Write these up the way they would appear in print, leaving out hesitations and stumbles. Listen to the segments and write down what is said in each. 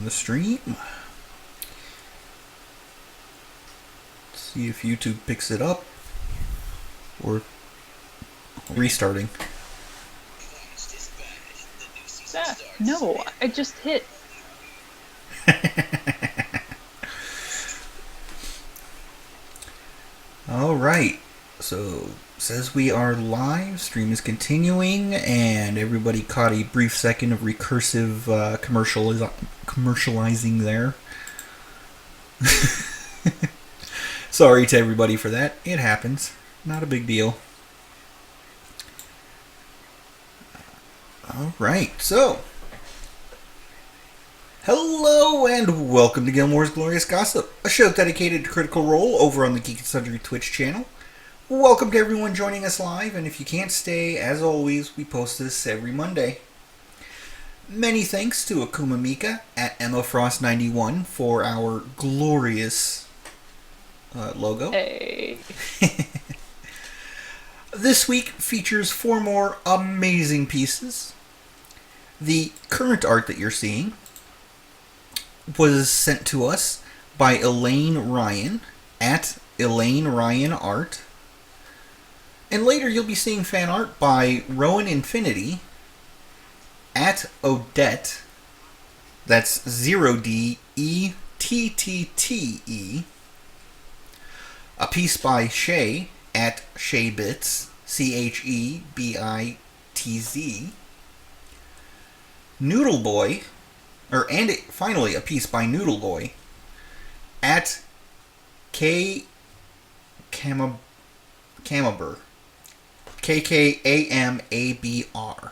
The stream. See if YouTube picks it up or restarting. No, I just hit. All right. So says we are live. Stream is continuing, and everybody caught a brief second of recursive commercializing there. Sorry to everybody for that. It happens. Not a big deal. All right. So, hello and welcome to Gilmore's Glorious Gossip, a show dedicated to Critical Role over on the Geek and Sundry Twitch channel. Welcome to everyone joining us live, and if you can't stay, as always, we post this every Monday. Many thanks to Akuma Mika at EmmaFrost91 for our glorious logo. Hey. This week features 4 more amazing pieces. The current art that you're seeing was sent to us by Elaine Ryan at Elaine Ryan Art. And later you'll be seeing fan art by Rowan Infinity at Odette. That's 0DETTTE. A piece by Shay at Shaybits, CHEBITZ. Noodle Boy, finally a piece by Noodle Boy at K Kamabur, KKAMABR.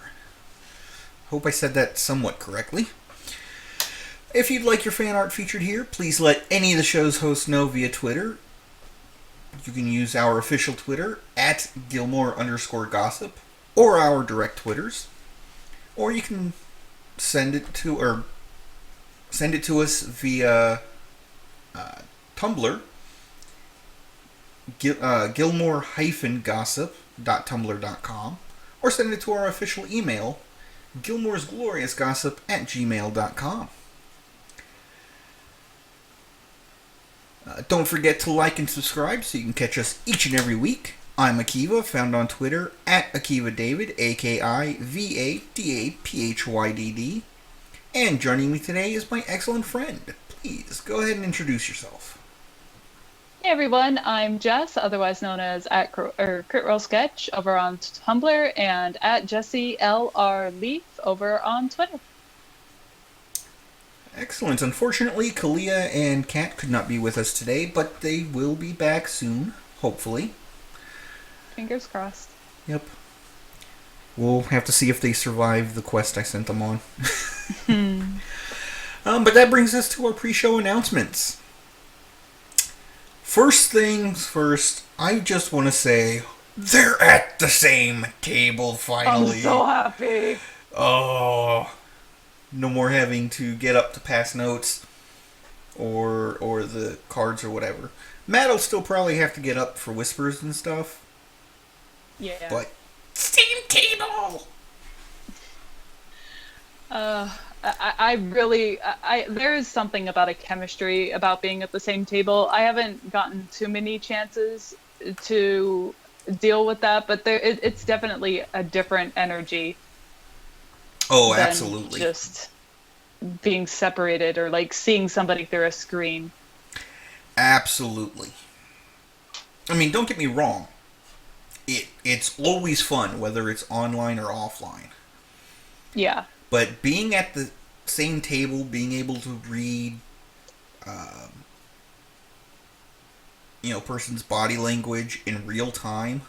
Hope I said that somewhat correctly. If you'd like your fan art featured here, please let any of the show's hosts know via Twitter. You can use our official Twitter at Gilmore_gossip or our direct Twitters, or you can send it to us via Tumblr, Gilmore-gossip.tumblr.com, or send it to our official email, gilmoresgloriousgossip@gmail.com. Don't forget to like and subscribe so you can catch us each and every week. I'm Akiva, found on Twitter at AkivaDavid, AKIVADAPHYDD. And joining me today is my excellent friend. Please, go ahead and introduce yourself. Hey everyone, I'm Jess, otherwise known as at Crit Sketch over on Tumblr, and at Jessie LR Leaf over on Twitter. Excellent. Unfortunately, Kalia and Kat could not be with us today, but they will be back soon, hopefully. Fingers crossed. Yep. We'll have to see if they survive the quest I sent them on. But that brings us to our pre-show announcements. First things first, I just want to say, they're at the same table finally. I'm so happy. Oh, no more having to get up to pass notes or the cards or whatever. Matt'll still probably have to get up for whispers and stuff. Yeah. But same table. There is something about a chemistry about being at the same table. I haven't gotten too many chances to deal with that, but it's definitely a different energy. Oh, absolutely. Just being separated or like seeing somebody through a screen. Absolutely. I mean, don't get me wrong. It's always fun, whether it's online or offline. Yeah. But being at the same table, being able to read, person's body language in real time,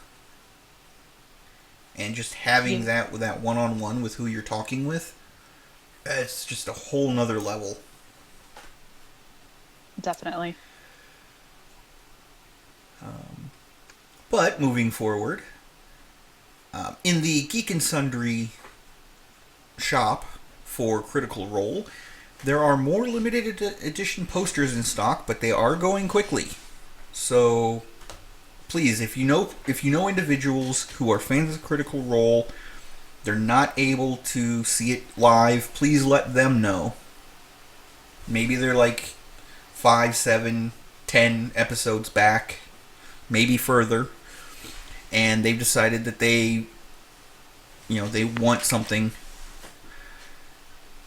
and just having that one-on-one with who you're talking with, it's just a whole nother level. Definitely. But moving forward, in the Geek and Sundry shop for Critical Role, there are more limited edition posters in stock, but they are going quickly. So please, if you know individuals who are fans of Critical Role, they're not able to see it live, please let them know. Maybe they're like 5, 7, 10 episodes back, maybe further, and they've decided that they want something,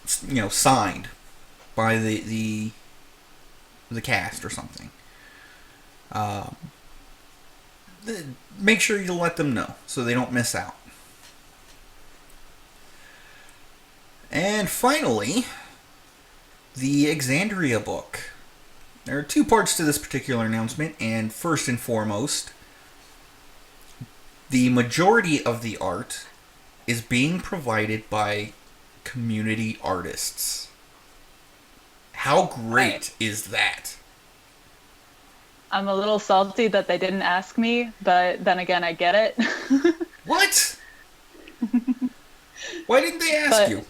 signed by the cast or something. Make sure you let them know so they don't miss out. And finally, the Exandria book. There are 2 parts to this particular announcement, and first and foremost, the majority of the art is being provided by community artists. How great is that? I'm a little salty that they didn't ask me, but then again, I get it. What? Why didn't they ask you?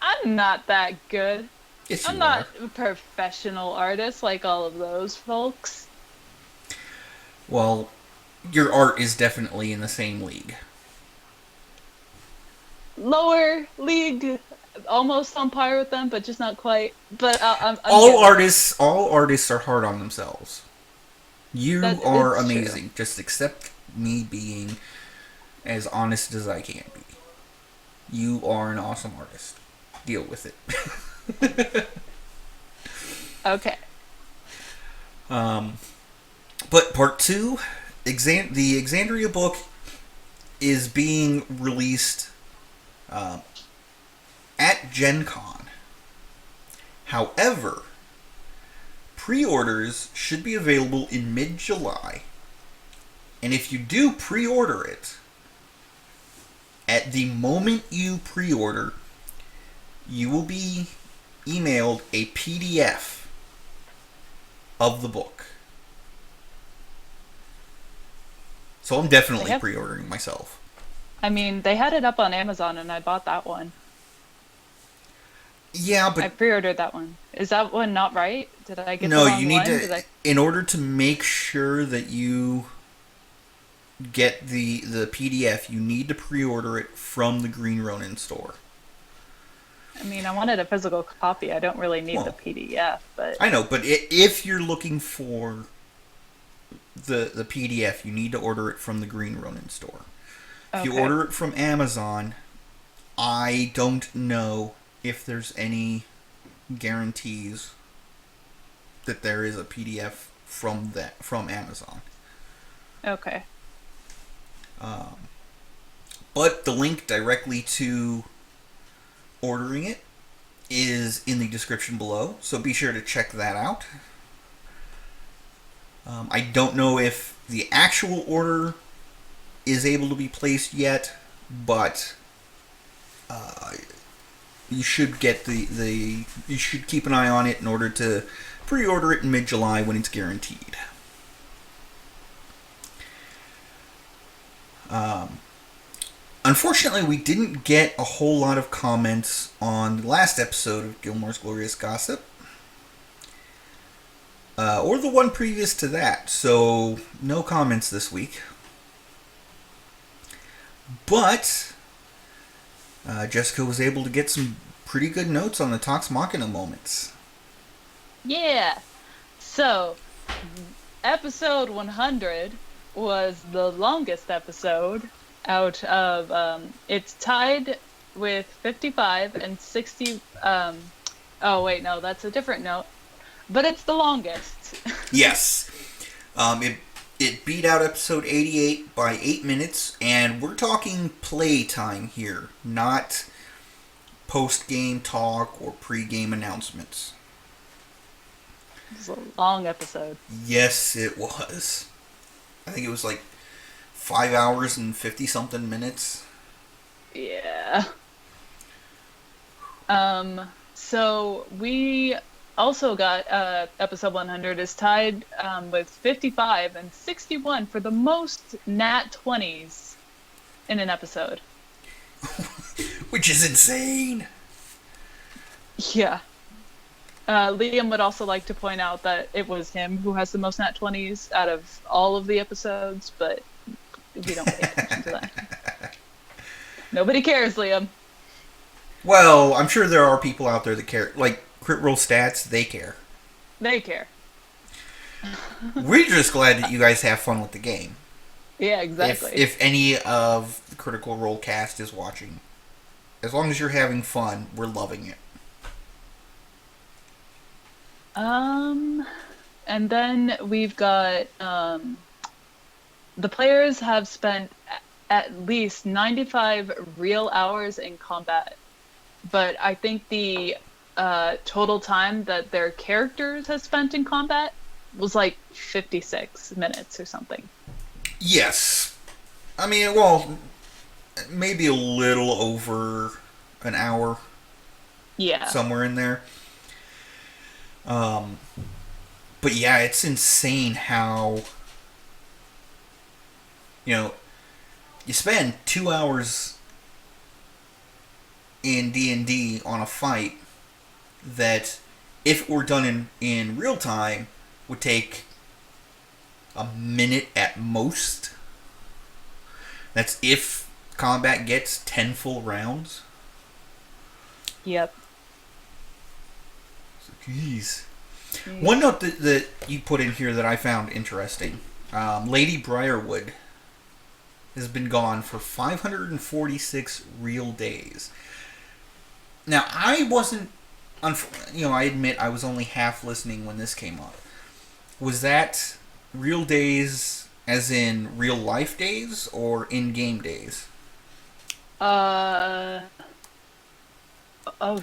I'm not that good. Yes, you I'm not a professional artist like all of those folks. Well, your art is definitely in the same league. Lower league, almost on par with them, but just not quite. But I'm all artists are hard on themselves. You are amazing. True. Just accept me being as honest as I can be. You are an awesome artist. Deal with it. Okay. But part 2, the Exandria book is being released at Gen Con. However, pre-orders should be available in mid-July. And if you do pre-order it, at the moment you pre-order, you will be emailed a PDF of the book. So I'm definitely pre-ordering myself. I mean, they had it up on Amazon and I bought that one. Yeah, but I pre-ordered that one. Is that one not right? Did I get no, the wrong you need one? to, in order to make sure that you get the PDF, you need to pre-order it from the Green Ronin store. I mean, I wanted a physical copy. I don't really need the PDF, but I know, but if you're looking for the PDF, you need to order it from the Green Ronin store. If you order it from Amazon, I don't know if there's any guarantees that there is a PDF from Amazon. Okay. But the link directly to ordering it is in the description below, so be sure to check that out. I don't know if the actual order is able to be placed yet, but you should get you should keep an eye on it in order to pre-order it in mid-July when it's guaranteed. Unfortunately, we didn't get a whole lot of comments on the last episode of Gilmore's Glorious Gossip, or the one previous to that, so no comments this week. But Jessica was able to get some pretty good notes on the Tox Machina moments. Yeah. So, episode 100 was the longest episode out of, it's tied with 55 and 60, oh wait, no, that's a different note, but it's the longest. Yes. It beat out episode 88 by 8 minutes, and we're talking play time here, not post-game talk or pre-game announcements. It was a long episode. Yes, it was. I think it was like 5 hours and 50-something minutes. Yeah. So we also got episode 100 is tied with 55 and 61 for the most nat 20s in an episode. Which is insane. Yeah. Liam would also like to point out that it was him who has the most nat 20s out of all of the episodes, but we don't pay attention to that. Nobody cares, Liam. Well, I'm sure there are people out there that care. Like, crit roll stats, they care. They care. We're just glad that you guys have fun with the game. Yeah, exactly. If any of the Critical Role cast is watching, as long as you're having fun, we're loving it. And then we've got the players have spent at least 95 real hours in combat, but I think the total time that their characters have spent in combat was like 56 minutes or something. Yes. I mean, well, maybe a little over an hour. Yeah. Somewhere in there. But yeah, it's insane how, you spend 2 hours in D&D on a fight that, if it were done in real time, would take a minute at most. That's if combat gets 10 full rounds. Yep. So, jeez. One note that you put in here that I found interesting. Lady Briarwood has been gone for 546 real days. Now, I wasn't... I admit I was only half listening when this came up. Was that real days as in real life days or in-game days? Oh,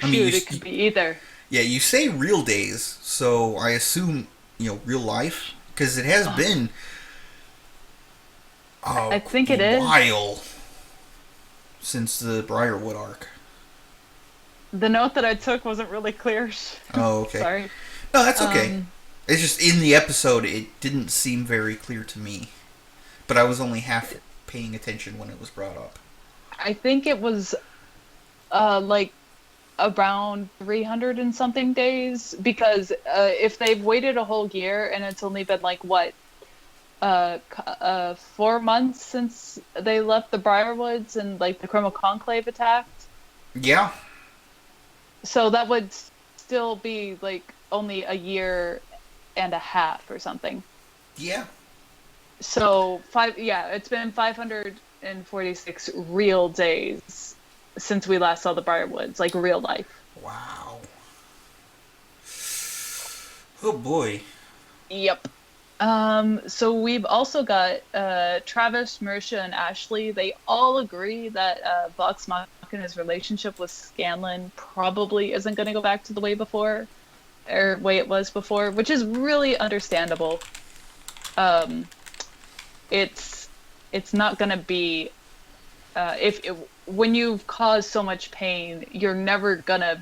shoot, it could be either. Yeah, you say real days, so I assume, real life? Because it has been I think it a is. while since the Briarwood arc. The note that I took wasn't really clear. Oh, okay. Sorry. No, that's okay. It's just in the episode, it didn't seem very clear to me. But I was only half paying attention when it was brought up. I think it was like around 300 and something days, because if they've waited a whole year and it's only been like 4 months since they left the Briarwoods and like the Chroma Conclave attacked. Yeah. So that would still be like only a year and a half or something. Yeah. So it's been 546 real days since we last saw the Briarwoods, like real life. Wow. Oh boy. Yep. So we've also got Travis, Marisha, and Ashley. They all agree that Vox Machina's relationship with Scanlan probably isn't going to go back to the way it was before, which is really understandable. It's not going to be when you've caused so much pain, you're never going to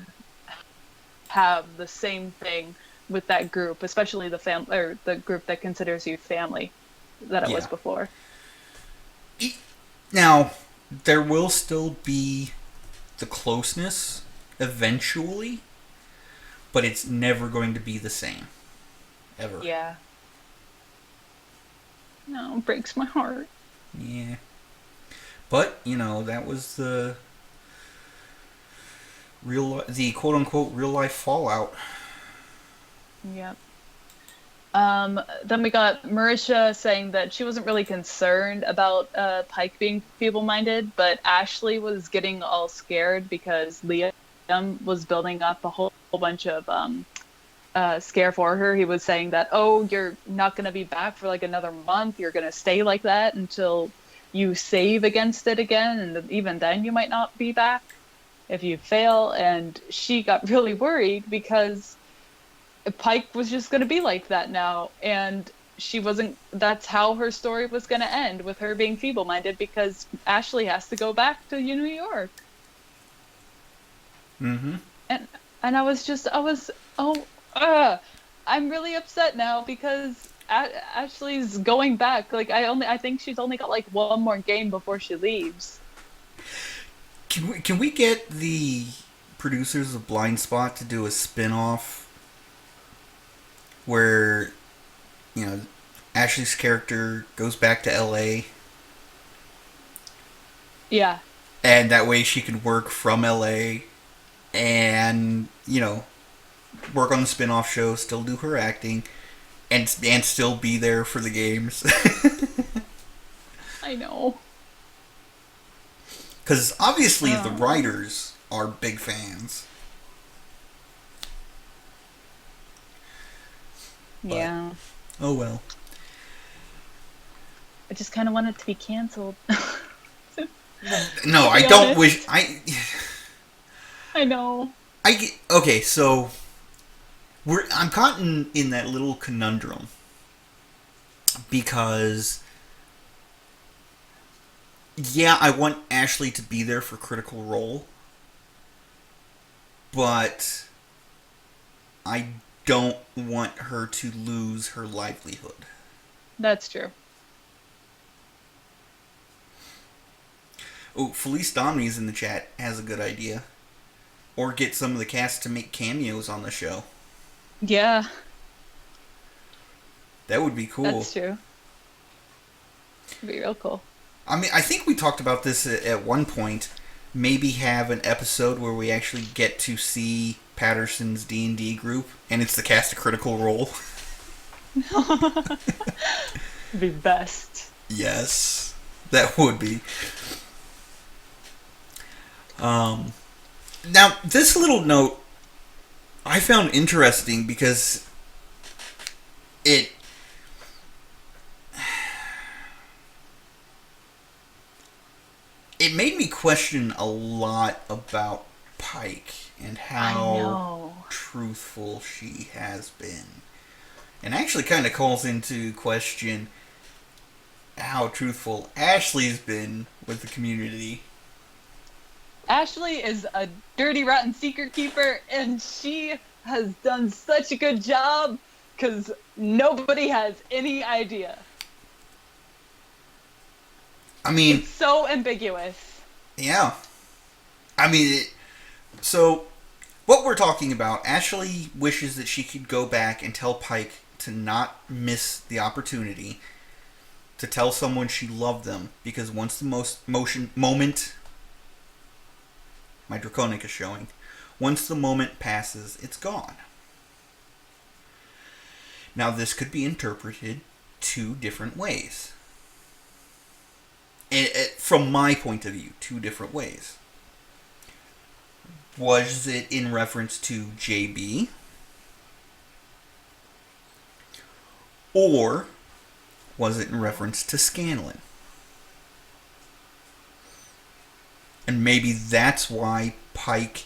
have the same thing with that group, especially the group that considers you family, that it was before. Now, there will still be the closeness eventually, but it's never going to be the same. Ever. Yeah. No, it breaks my heart. Yeah. But, that was the quote-unquote real-life fallout. Yep. Then we got Marisha saying that she wasn't really concerned about Pike being feeble-minded, but Ashley was getting all scared because Liam was building up a whole bunch of scare for her. He was saying that, you're not going to be back for like another month. You're going to stay like that until you save against it again, and even then you might not be back if you fail. And she got really worried because Pike was just going to be like that now, and that's how her story was going to end, with her being feeble-minded, because Ashley has to go back to New York. Mm-hmm. And I'm really upset now because Ashley's going back. Like, I think she's only got like one more game before she leaves. Can we get the producers of Blind Spot to do a spin-off where, Ashley's character goes back to LA? Yeah. And that way she can work from LA and, work on the spin-off show, still do her acting, and still be there for the games. I know. Because obviously the writers are big fans. But, yeah. oh well. I just kind of want it to be canceled. No, I be don't honest. wish. I know. Okay, so I'm caught in that little conundrum because yeah, I want Ashley to be there for Critical Role, but I don't want her to lose her livelihood. That's true. Oh, Felice Domini's in the chat has a good idea. Or get some of the cast to make cameos on the show. Yeah. That would be cool. That's true. It'd be real cool. I mean, I think we talked about this at one point. Maybe have an episode where we actually get to see Patterson's D&D group, and it's the cast of Critical Role. It'd be best. Yes, that would be. Now, this little note I found interesting because it made me question a lot about Pike and how truthful she has been. And actually kind of calls into question how truthful Ashley's been with the community. Ashley is a dirty, rotten secret keeper, and she has done such a good job because nobody has any idea. I mean, it's so ambiguous. Yeah. I mean, so what we're talking about, Ashley wishes that she could go back and tell Pike to not miss the opportunity to tell someone she loved them, because once the moment, my Draconic is showing, once the moment passes, it's gone. Now, this could be interpreted two different ways. From my point of view, two different ways. Was it in reference to JB? Or was it in reference to Scanlan? And maybe that's why Pike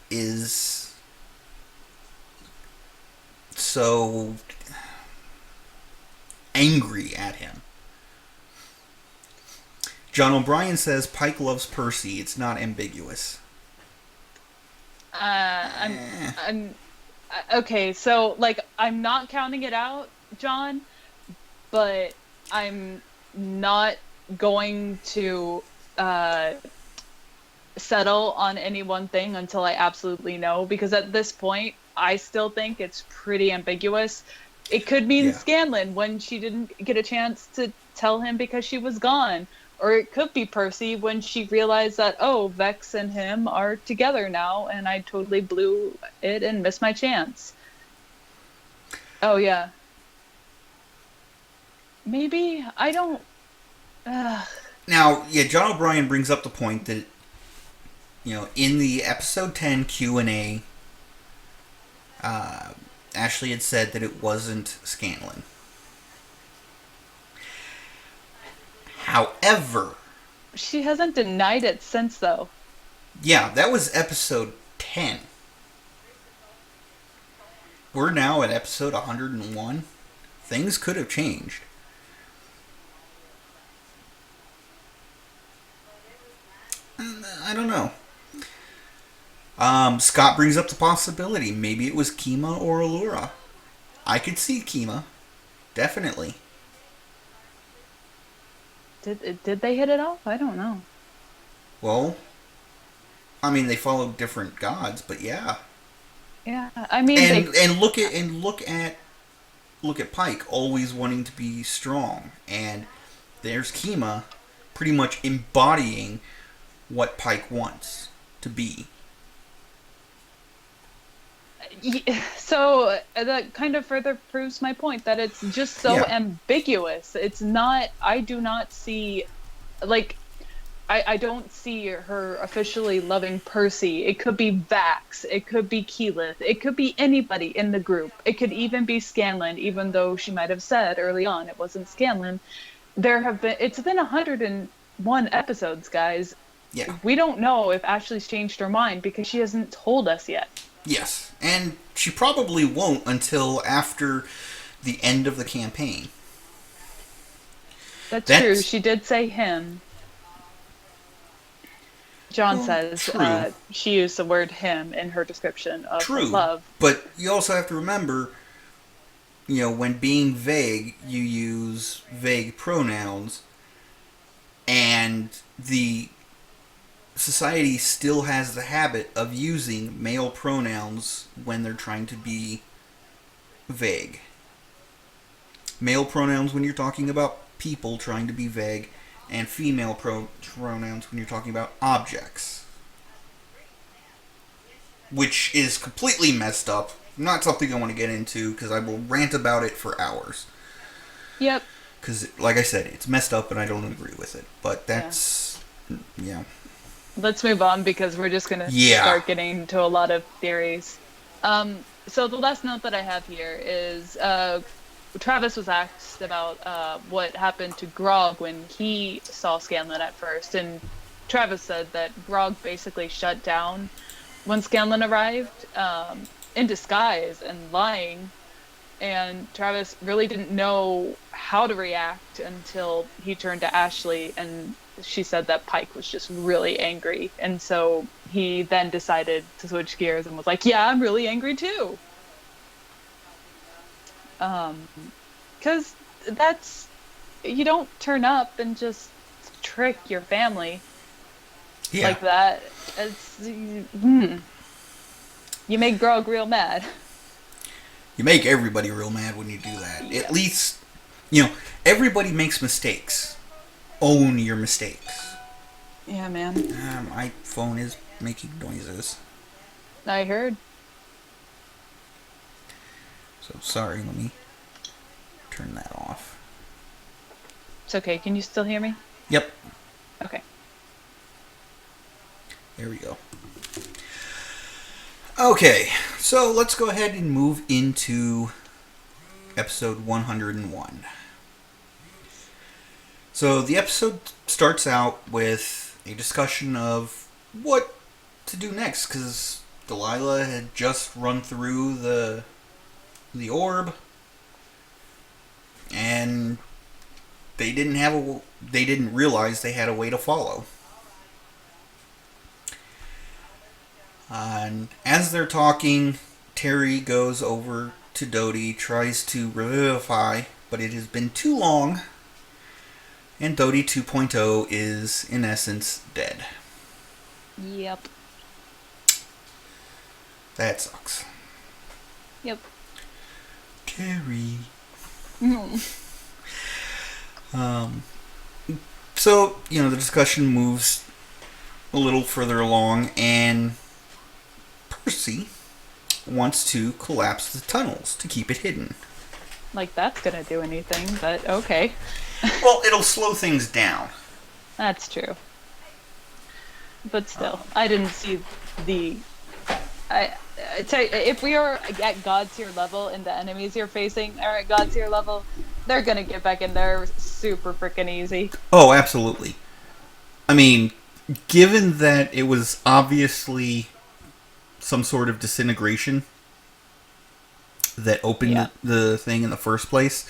is so angry at him. John O'Brien says Pike loves Percy. It's not ambiguous. Okay, so like I'm not counting it out, John, but I'm not going to settle on any one thing until I absolutely know, because at this point I still think it's pretty ambiguous. It could mean Scanlan when she didn't get a chance to tell him because she was gone. Or it could be Percy when she realized that, oh, Vex and him are together now, and I totally blew it and missed my chance. Oh, yeah. Maybe. I don't... Now, yeah, John O'Brien brings up the point that, you know, in the episode 10 Q&A, Ashley had said that it wasn't Scanlan. However... she hasn't denied it since, though. Yeah, that was episode 10. We're now at episode 101. Things could have changed. I don't know. Scott brings up the possibility. Maybe it was Kima or Allura. I could see Kima. Definitely. Did they hit it off? I don't know. Well, I mean, they followed different gods, but yeah. Yeah, I mean, look at Pike always wanting to be strong, and there's Kima, pretty much embodying what Pike wants to be. So that kind of further proves my point that it's just so Yeah. ambiguous. It's not, I do not see, like, I don't see her officially loving Percy. It could be Vax. It could be Keyleth. It could be anybody in the group. It could even be Scanlan, even though she might have said early on it wasn't Scanlan. It's been 101 episodes, guys. Yeah. We don't know if Ashley's changed her mind because she hasn't told us yet. Yes. And she probably won't until after the end of the campaign. That's true. She did say him. John says True. she used the word him in her description of her True. love. But you also have to remember, when being vague, you use vague pronouns, and the society still has the habit of using male pronouns when they're trying to be vague. Male pronouns when you're talking about people trying to be vague, and female pronouns when you're talking about objects. Which is completely messed up. Not something I want to get into because I will rant about it for hours. Yep. Because, like I said, it's messed up and I don't agree with it. But that's, yeah. Let's move on because we're just going to start getting to a lot of theories. So the last note that I have here is Travis was asked about what happened to Grog when he saw Scanlan at first. And Travis said that Grog basically shut down when Scanlan arrived in disguise and lying. And Travis really didn't know how to react until he turned to Ashley, and she said that Pike was just really angry. And so he then decided to switch gears and was like, yeah, I'm really angry too. Because you don't turn up and just trick your family like that. You make Grog real mad. You make everybody real mad when you do that. Yep. At least, everybody makes mistakes. Own your mistakes. Yeah, man. My phone is making noises. I heard. So, sorry, let me turn that off. It's okay. Can you still hear me? Yep. Okay. There we go. Okay, so let's go ahead and move into episode 101. So the episode starts out with a discussion of what to do next, because Delilah had just run through the orb, and they didn't realize they had a way to follow. And as they're talking, Terry goes over to Dodie, tries to revivify, but it has been too long, and Dodie 2.0 is, in essence, dead. Yep. That sucks. Yep. Terry. So, the discussion moves a little further along, and Percy wants to collapse the tunnels to keep it hidden. Like that's gonna do anything, but okay. Well, it'll slow things down. That's true. But still, I didn't see the... I tell you, if we are at God's tier level and the enemies you're facing are at God's tier level, they're gonna get back in there super freaking easy. Oh, absolutely. I mean, given that it was obviously some sort of disintegration that opened the thing in the first place,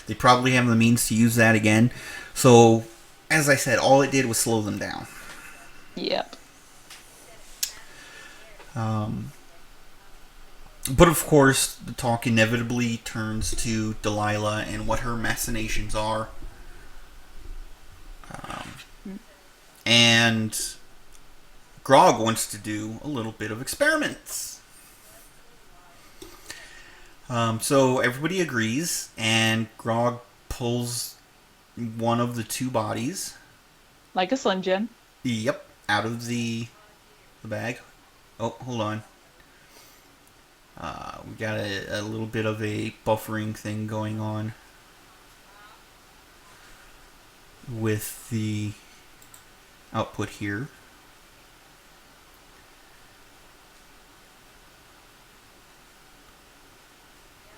they probably have the means to use that again. So, as I said, all it did was slow them down. Yep. But of course, the talk inevitably turns to Delilah and what her machinations are. And Grog wants to do a little bit of experiments. So everybody agrees, and Grog pulls one of the two bodies. Like a Slim Jim. Yep, out of the bag. Oh, hold on. got a little bit of a buffering thing going on with the output here.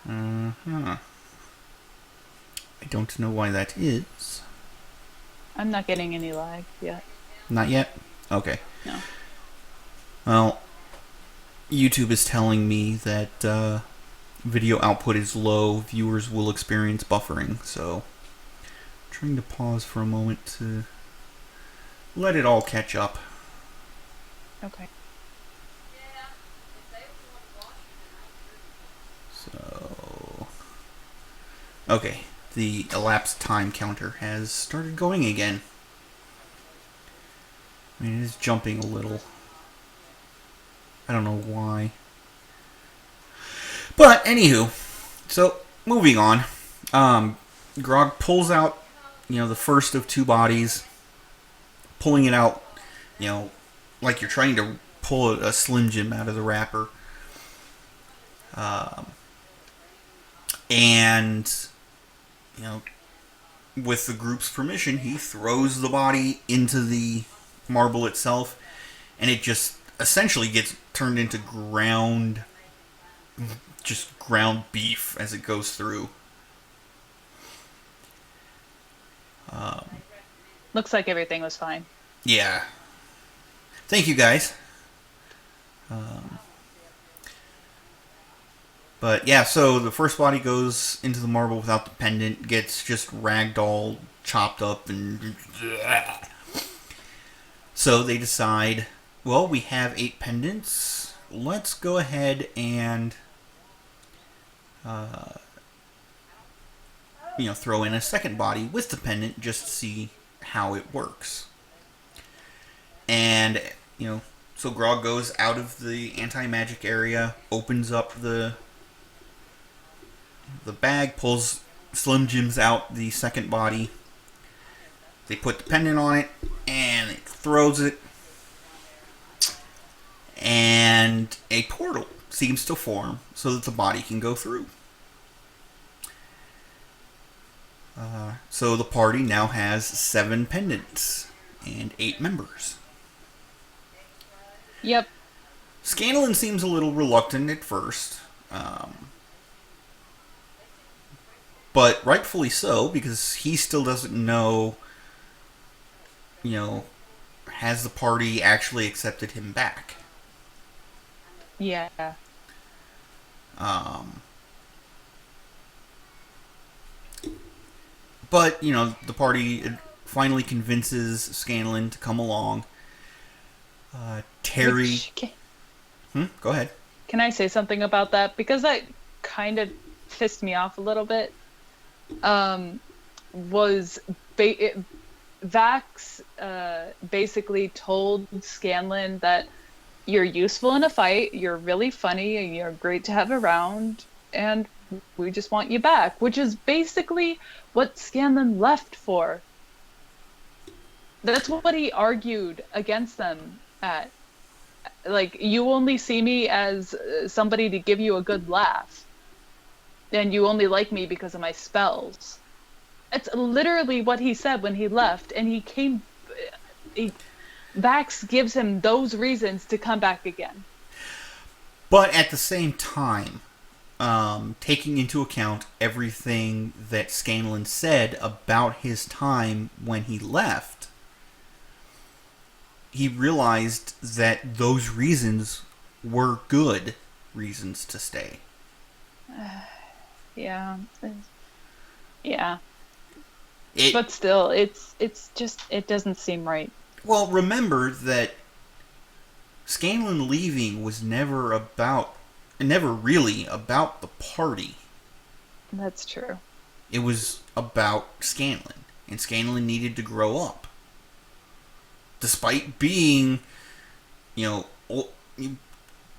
I don't know why that is. I'm not getting any lag yet. Not yet? Okay. No. Well, YouTube is telling me that video output is low, viewers will experience buffering, so I'm trying to pause for a moment to let it all catch up. Okay. So, okay, the elapsed time counter has started going again. I mean, it is jumping a little. I don't know why. But, anywho, so, moving on. Grog pulls out, the first of two bodies, pulling it out, like you're trying to pull a Slim Jim out of the wrapper. And, with the group's permission, he throws the body into the marble itself, and it just essentially gets turned into ground beef as it goes through. Looks like everything was fine. Yeah. Thank you, guys. But yeah, so the first body goes into the marble without the pendant, gets just ragdoll chopped up, and so they decide, well, we have 8 pendants. Let's go ahead and throw in a second body with the pendant just to see how it works. And so Grog goes out of the anti-magic area, opens up the bag, pulls Slim Jims out the second body. They put the pendant on it, and it throws it. And a portal seems to form so that the body can go through. So the party now has 7 pendants and 8 members. Yep. Scanlan seems a little reluctant at first. But rightfully so, because he still doesn't know, has the party actually accepted him back? Yeah. But, the party finally convinces Scanlan to come along. Terry... Go ahead. Can I say something about that? Because that kind of pissed me off a little bit. Vax basically told Scanlan that you're useful in a fight, you're really funny, and you're great to have around, and we just want you back, which is basically what Scanlan left for. That's what he argued against them at. Like, you only see me as somebody to give you a good laugh. And you only like me because of my spells. It's literally what he said when he left, and Vax gives him those reasons to come back again. But at the same time, taking into account everything that Scanlan said about his time when he left, he realized that those reasons were good reasons to stay. Yeah. But still, it's just, it doesn't seem right. Well, remember that Scanlan leaving was never really about the party. That's true. It was about Scanlan, and Scanlan needed to grow up. Despite being,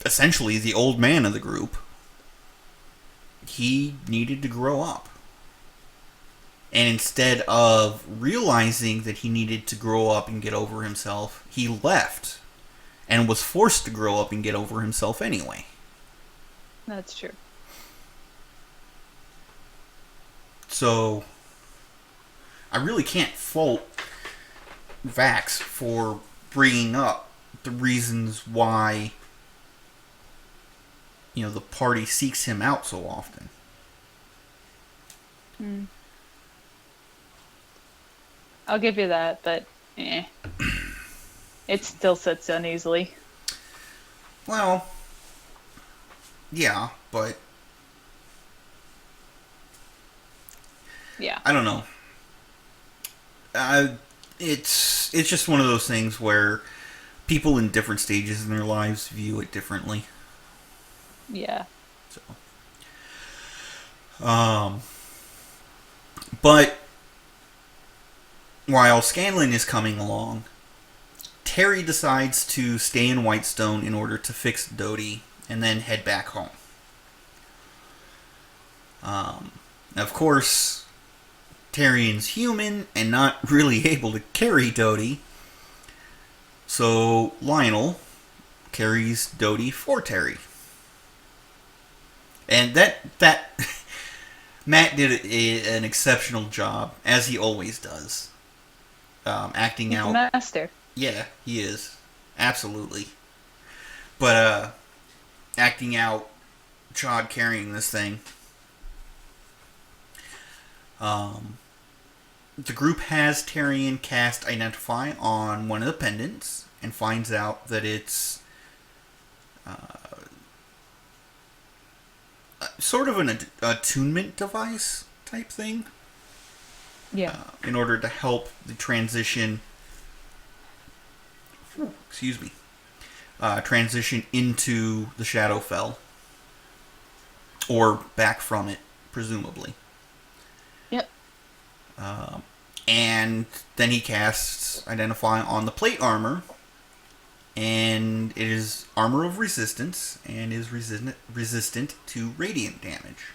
essentially the old man of the group, he needed to grow up. And instead of realizing that he needed to grow up and get over himself, he left and was forced to grow up and get over himself anyway. That's true. So I really can't fault Vax for bringing up the reasons why the party seeks him out so often. I'll give you that, but it still sits uneasily. Well, yeah, but Yeah. I don't know. It's just one of those things where people in different stages in their lives view it differently. Yeah. So, but while Scanlan is coming along, Terry decides to stay in Whitestone in order to fix Dodie and then head back home. Of course, Tyrion's human and not really able to carry Dodie, so Lionel carries Dodie for Terry. And that Matt did an exceptional job, as he always does, acting He's out. a master. Yeah, he is, absolutely. But acting out Chod carrying this thing. The group has Tyrion cast Identify on one of the pendants and finds out that it's sort of an attunement device type thing. Yeah. In order to help the transition. Excuse me. Transition into the Shadowfell. Or back from it, presumably. Yep. And then he casts Identify on the plate armor. And it is armor of resistance and is resistant to radiant damage.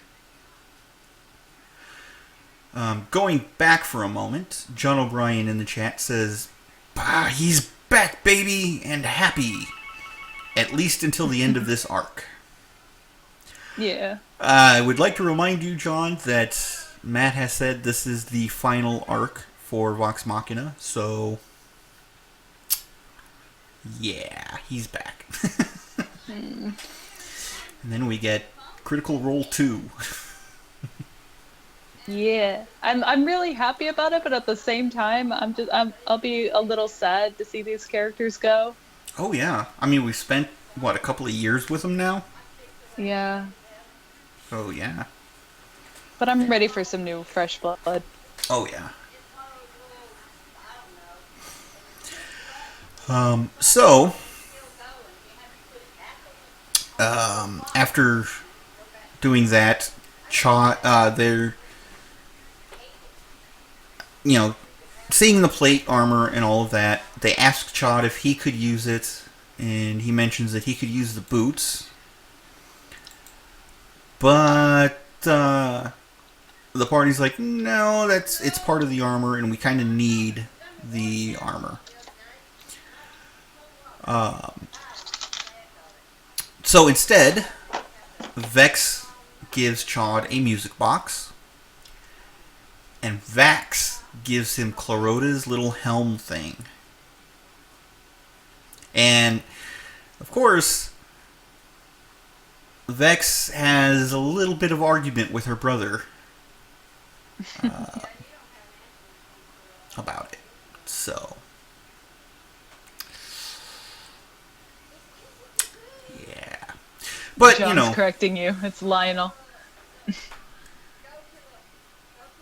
Going back for a moment, John O'Brien in the chat says, "Bah, he's back, baby, and happy. At least until the end of this arc." Yeah. I would like to remind you, John, that Matt has said this is the final arc for Vox Machina, so yeah, he's back. And then we get Critical Role 2. Yeah. I'm really happy about it, but at the same time, I'll be a little sad to see these characters go. Oh yeah, I mean we've spent a couple of years with them now. Yeah. Oh yeah. But I'm ready for some new fresh blood. Oh yeah. So, after doing that, they're, seeing the plate armor and all of that, they ask Chod if he could use it, and he mentions that he could use the boots. But, the party's like, no, it's part of the armor, and we kind of need the armor. So instead, Vex gives Chod a music box, and Vax gives him Chlorota's little helm thing. And, of course, Vex has a little bit of argument with her brother about it. So, yeah. But, John's correcting you. It's Lionel.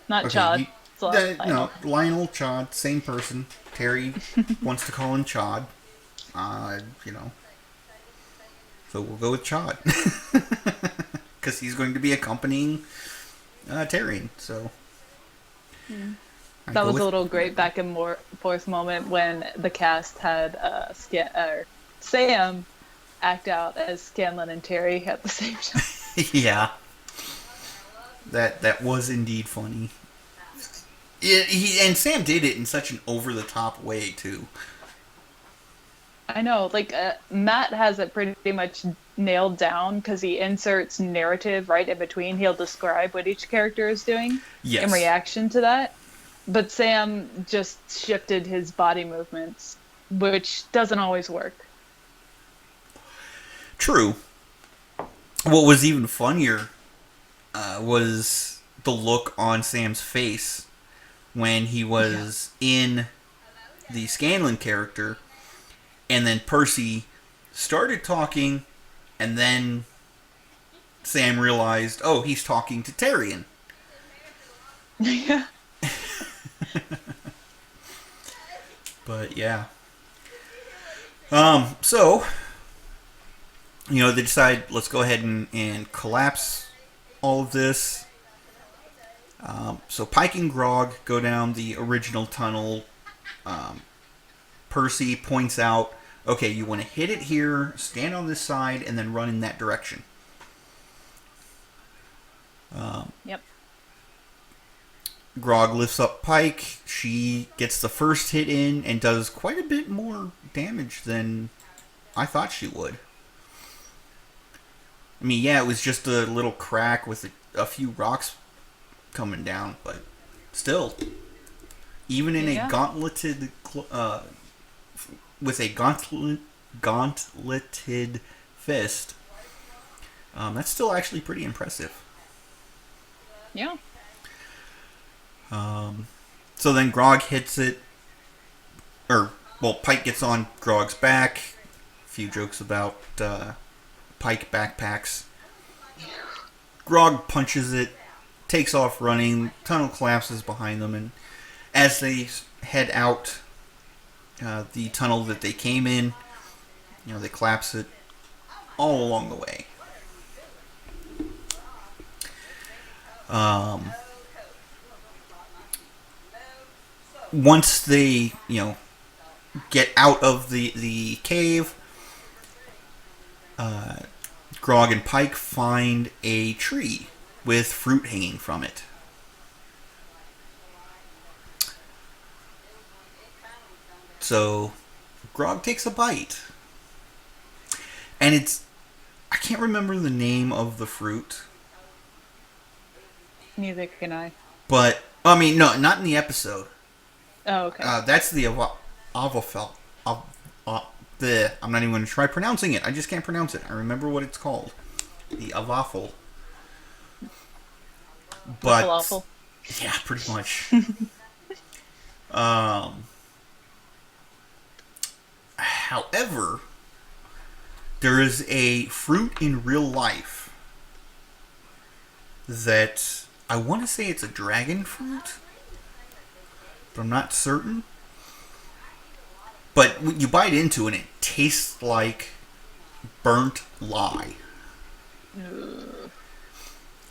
Not okay, Chod. It's Lionel. no, Lionel, Chod, same person. Terry wants to call him Chod. So we'll go with Chod. Because he's going to be accompanying Tyrion, so... That was a little great back and forth moment when the cast had Sam act out as Scanlan and Terry at the same time. Yeah. That was indeed funny. And Sam did it in such an over-the-top way, too. I know, like, Matt has it pretty much nailed down because he inserts narrative right in between. He'll describe what each character is doing in Yes. reaction to that. But Sam just shifted his body movements, which doesn't always work. True. What was even funnier was the look on Sam's face when he was in the Scanlan character, and then Percy started talking, and then Sam realized, oh, he's talking to Tyrion. Yeah. But yeah. So, they decide, let's go ahead and collapse all of this. So Pike and Grog go down the original tunnel. Percy points out, okay, you want to hit it here, stand on this side, and then run in that direction. Yep. Grog lifts up Pike. She gets the first hit in and does quite a bit more damage than I thought she would. I mean, yeah, it was just a little crack with a few rocks coming down, but still, even in a gauntleted, with a gauntleted fist, that's still actually pretty impressive. Yeah. So then Grog hits it, Pike gets on Grog's back. A few jokes about Pike backpacks. Grog punches it, takes off running, tunnel collapses behind them, and as they head out the tunnel that they came in, they collapse it all along the way. Once they, get out of the cave, Grog and Pike find a tree with fruit hanging from it. So Grog takes a bite. And I can't remember the name of the fruit. Neither can I. But, I mean, no, not in the episode. Oh, okay. That's the Avofel. I'm not even going to try pronouncing it. I just can't pronounce it. I remember what it's called. The Avafel. But Falafel. Yeah, pretty much. However, there is a fruit in real life that I want to say it's a dragon fruit, but I'm not certain. But you bite into it, and it tastes like burnt lye. Ugh.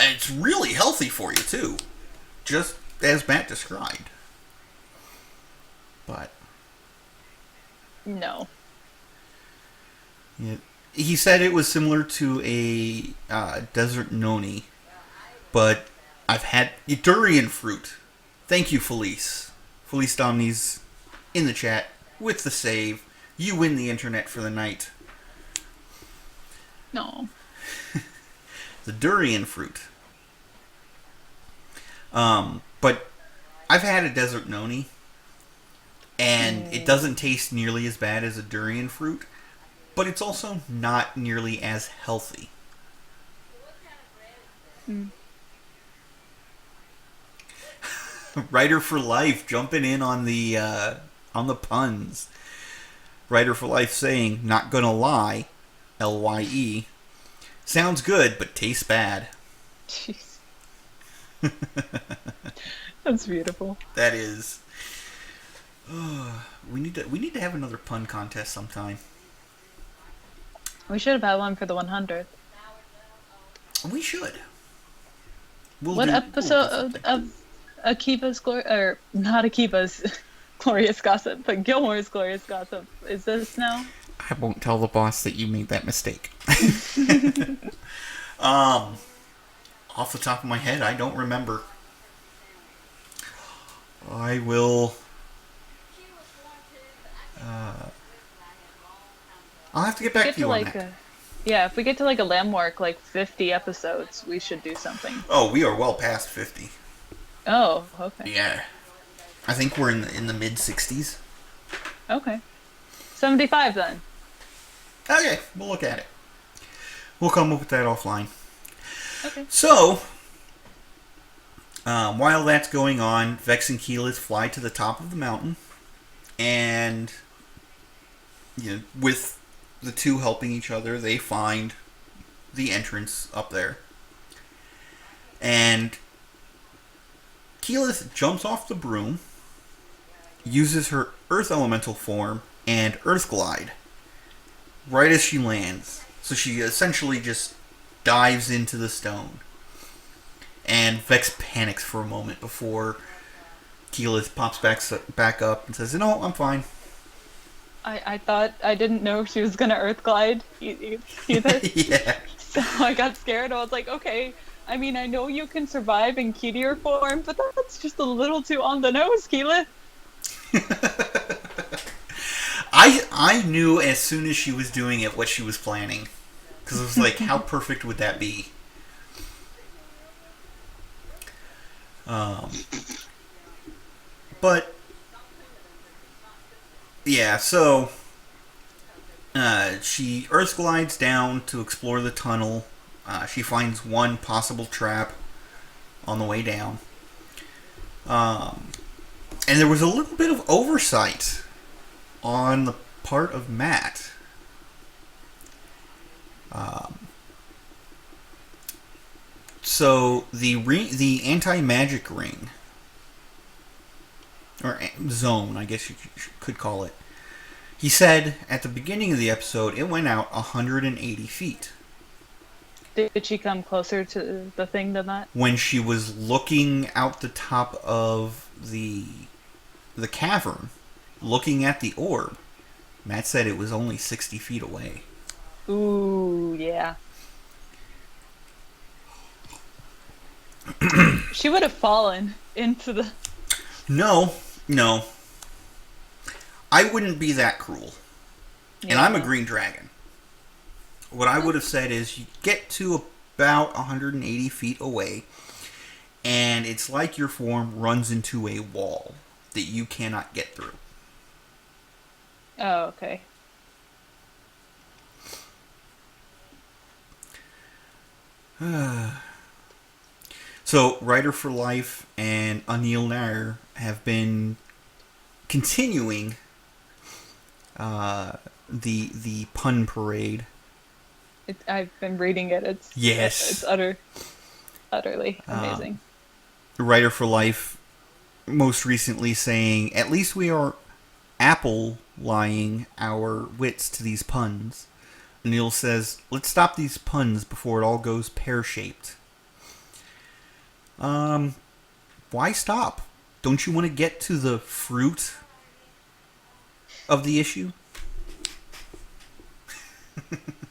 And it's really healthy for you, too. Just as Matt described. But No. yeah, he said it was similar to a desert noni. But I've had durian fruit. Thank you, Felice. Felice Domney's in the chat with the save. You win the internet for the night. No. The durian fruit. But I've had a desert noni, and it doesn't taste nearly as bad as a durian fruit, but it's also not nearly as healthy. Writer for Life jumping in on the puns. Writer for Life saying, "Not gonna lie, LYE. Sounds good, but tastes bad." Jeez. That's beautiful. That is. We need to have another pun contest sometime. We should have had one for the 100th. We should. What episode of Akiva's or not Akiva's Glorious Gossip, but Gilmore's Glorious Gossip is this now? I won't tell the boss that you made that mistake. Off the top of my head, I don't remember. I will. I'll have to get back to you on that. Yeah, if we get to like a landmark, like 50 episodes, we should do something. Oh, we are well past 50. Oh, okay. Yeah. I think we're in the mid 60s. Okay. 75 then. Okay, we'll look at it. We'll come up with that offline. Okay. So, while that's going on, Vex and Keyleth fly to the top of the mountain, and with the two helping each other, they find the entrance up there. And Keyleth jumps off the broom, uses her Earth Elemental form, and Earth Glide right as she lands. So she essentially just dives into the stone. And Vex panics for a moment before Keyleth pops back up and says, "No, I'm fine." I thought, I didn't know she was gonna Earth Glide either. Yeah. So I got scared. I was like, okay, I mean, I know you can survive in Meteor form, but that's just a little too on the nose, Keyleth. I knew as soon as she was doing it what she was planning. Because it was like, how perfect would that be? But yeah, so she Earth glides down to explore the tunnel. She finds one possible trap on the way down. And there was a little bit of oversight on the part of Matt. So the anti-magic ring, or zone, I guess you could call it. He said at the beginning of the episode it went out 180 feet. Did she come closer to the thing than that? When she was looking out the top of the cavern, looking at the orb, Matt said it was only 60 feet away. Ooh, yeah. She would have fallen into the... No. I wouldn't be that cruel. Yeah. And I'm a green dragon. What I would have said is you get to about 180 feet away, and it's like your form runs into a wall that you cannot get through. Oh, okay. So, Writer for Life and Anil Nair have been continuing the pun parade. I've been reading it. It's utterly amazing. Writer for Life most recently saying, "At least we are apple-lying our wits to these puns." Anil says, "Let's stop these puns before it all goes pear-shaped." Why stop? Don't you want to get to the fruit of the issue?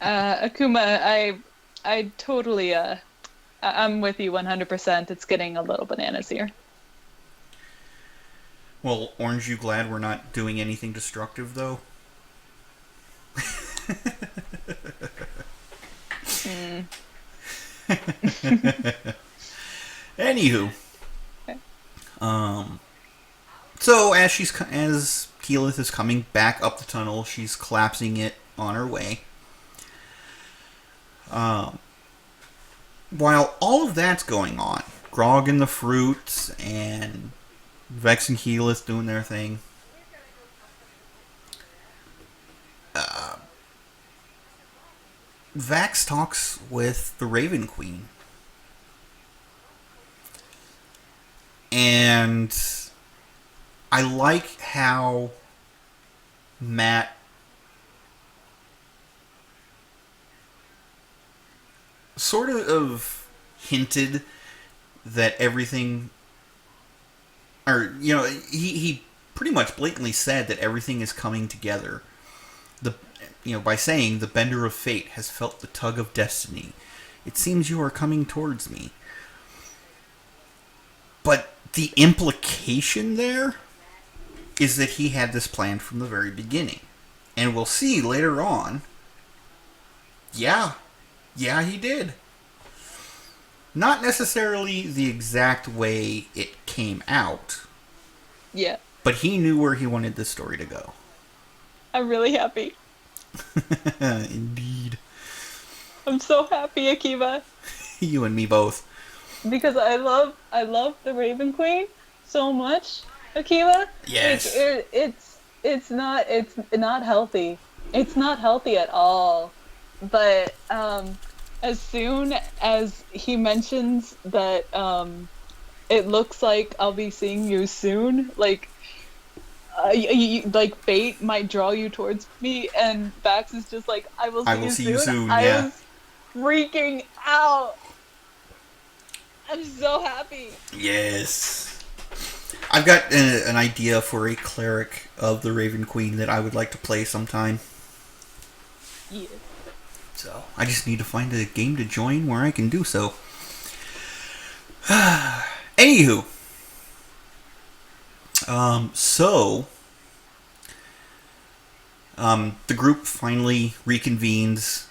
Akuma, I totally, I'm with you 100%. It's getting a little bananas here. Well, Orange, you glad we're not doing anything destructive, though? Anywho, so as Keyleth is coming back up the tunnel, she's collapsing it on her way. While all of that's going on, Grog and the fruits and Vex and Keyleth doing their thing, Vax talks with the Raven Queen. And I like how Matt sort of hinted that everything, or, he pretty much blatantly said that everything is coming together. By saying, "The bender of fate has felt the tug of destiny. It seems you are coming towards me." But the implication there is that he had this planned from the very beginning. And we'll see later on Yeah. Yeah, he did. Not necessarily the exact way it came out, Yeah. but he knew where he wanted this story to go. I'm really happy. Indeed. I'm so happy, Akiva, You and me both. because I love the Raven Queen so much, Akiva. Like Yes. it's not healthy. It's not healthy at all. But as soon as he mentions that it looks like I'll be seeing you soon, like like fate might draw you towards me, and Vax is just like, I will I see will you see you soon. soon, I yeah. was freaking out. I'm so happy. Yes. I've got an idea for a cleric of the Raven Queen that I would like to play sometime. Yeah. So I just need to find a game to join where I can do so. Anywho, so the group finally reconvenes,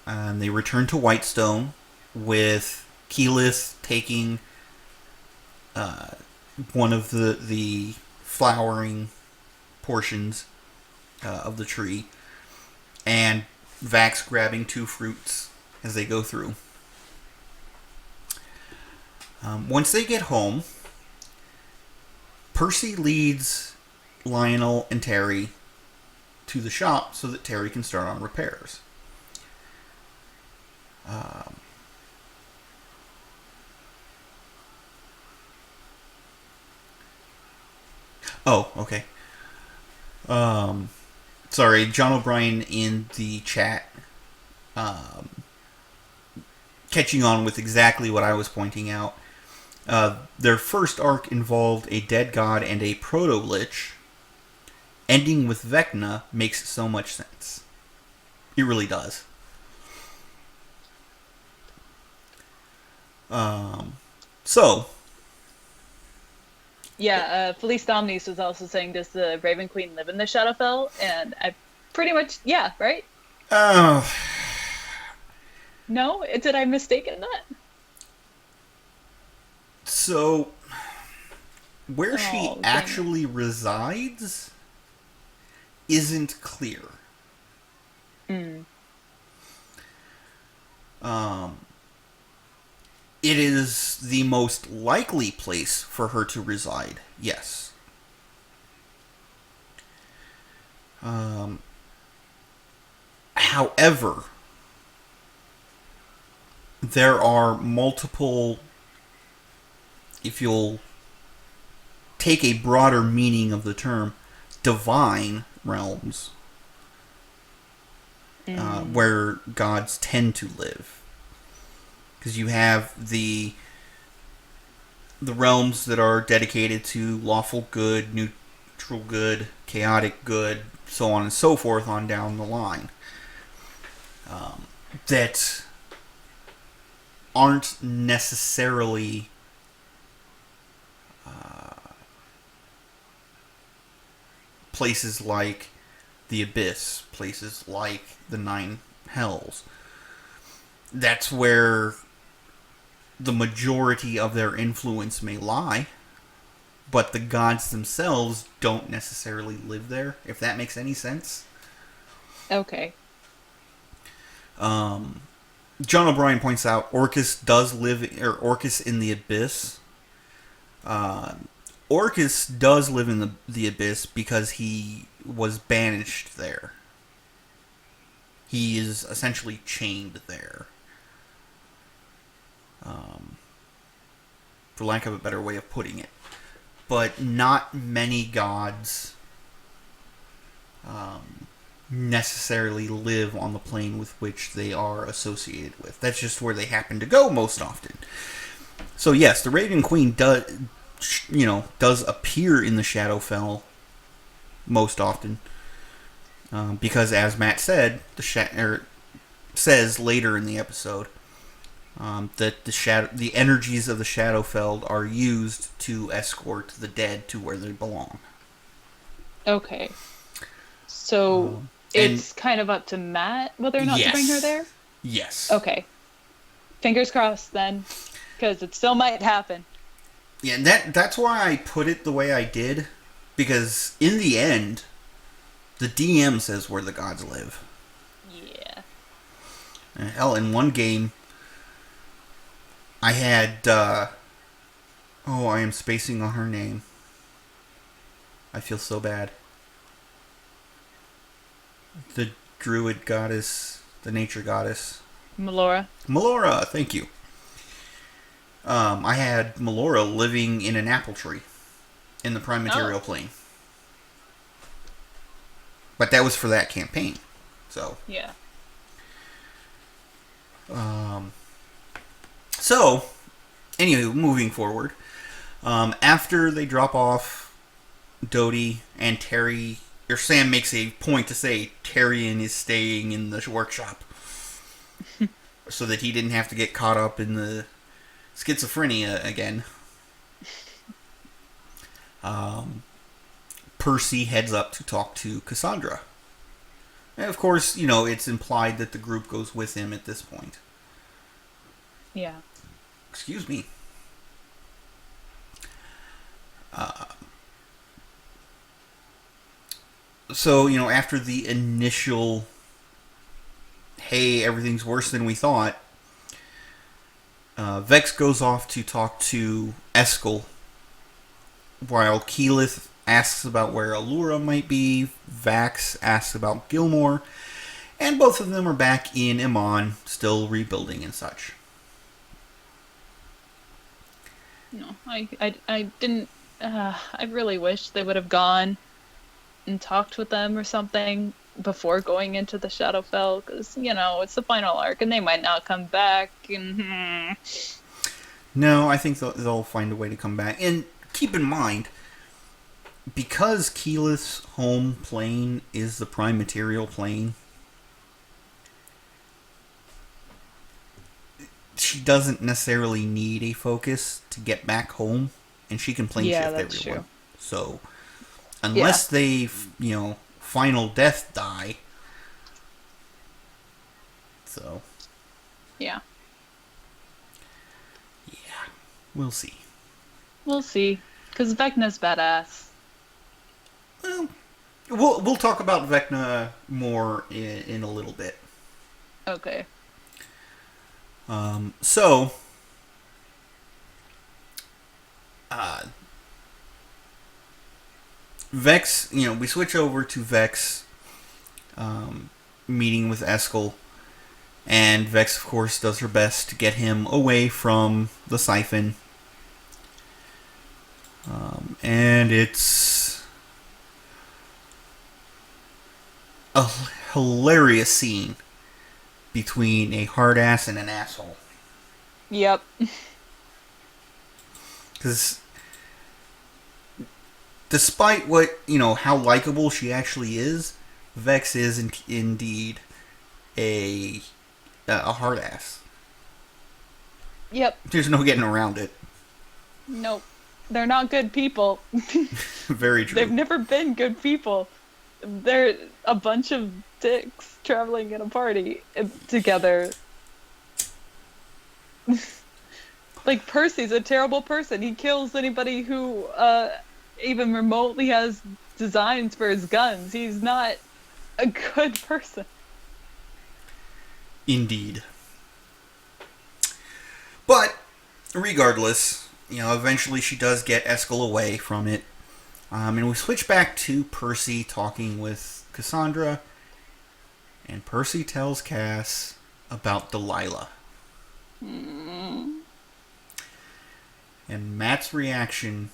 and they return to Whitestone with Keyleth taking one of the flowering portions of the tree, and Vax grabbing 2 fruits as they go through. Once they get home, Percy leads Lionel and Terry to the shop so that Terry can start on repairs. Oh, okay. Sorry, John O'Brien in the chat, catching on with exactly what I was pointing out. Their first arc involved a dead god and a proto-lich. Ending with Vecna makes so much sense. It really does. So, Yeah, Felice Domnis was also saying, does the Raven Queen live in the Shadowfell? And I pretty much, yeah, right? uh, No? Did I mistaken that? so where she Oh, dang it. actually resides isn't clear. Mm. It is the most likely place for her to reside, yes. However, there are multiple, if you'll take a broader meaning of the term, divine realms where gods tend to live. Because you have the realms that are dedicated to lawful good, neutral good, chaotic good, so on and so forth on down the line. That aren't necessarily places like the Abyss, places like the Nine Hells. That's where the majority of their influence may lie, but the gods themselves don't necessarily live there, if that makes any sense. Okay. John O'Brien points out Orcus does live, or Orcus in the Abyss. Orcus does live in the Abyss because he was banished there. He is essentially chained there. For lack of a better way of putting it. But not many gods necessarily live on the plane with which they are associated with. That's just where they happen to go most often. So yes, the Raven Queen does appear in the Shadowfell most often, because as Matt said, says later in the episode, that the energies of the Shadowfell are used to escort the dead to where they belong. Okay. So it's kind of up to Matt whether or not to bring her there? Yes. Okay. Fingers crossed then, because it still might happen. Yeah, and that's why I put it the way I did, because in the end, the DM says where the gods live. Yeah. And hell, in one game, I had, oh, I am spacing on her name. I feel so bad. The druid goddess, the nature goddess. Melora. Melora, thank you. I had Melora living in an apple tree in the prime material plane. But that was for that campaign. So. Yeah. So, anyway, moving forward. After they drop off Dodie and Terry, or Sam makes a point to say Tyrion is staying in the workshop. So that he didn't have to get caught up in the schizophrenia again. Percy heads up to talk to Cassandra. And of course, it's implied that the group goes with him at this point. Yeah. Excuse me. So, after the initial, hey, everything's worse than we thought, Vex goes off to talk to Eskel, while Keyleth asks about where Allura might be, Vax asks about Gilmore, and both of them are back in Iman, still rebuilding and such. No, I didn't. I really wish they would have gone and talked with them or something before going into the Shadowfell, because it's the final arc and they might not come back. And No, I think they'll find a way to come back. And keep in mind, because Keyleth's home plane is the prime material plane, she doesn't necessarily need a focus to get back home, and she can plane shift everyone. True. So, unless they, final death die. So. Yeah. Yeah. We'll see. We'll see. Because Vecna's badass. Well, we'll talk about Vecna more in a little bit. Okay. So, Vex, we switch over to Vex meeting with Eskel, and Vex, of course, does her best to get him away from the siphon. And it's a hilarious scene between a hard ass and an asshole. Yep. Because despite what, how likable she actually is, Vex is indeed a hard ass. Yep. There's no getting around it. Nope. They're not good people. Very true. They've never been good people. They're a bunch of dicks traveling in a party together. Like, Percy's a terrible person. He kills anybody who even remotely has designs for his guns. He's not a good person. Indeed. But, regardless, eventually she does get Eskel away from it. And we switch back to Percy talking with Cassandra. And Percy tells Cass about Delilah. And Matt's reaction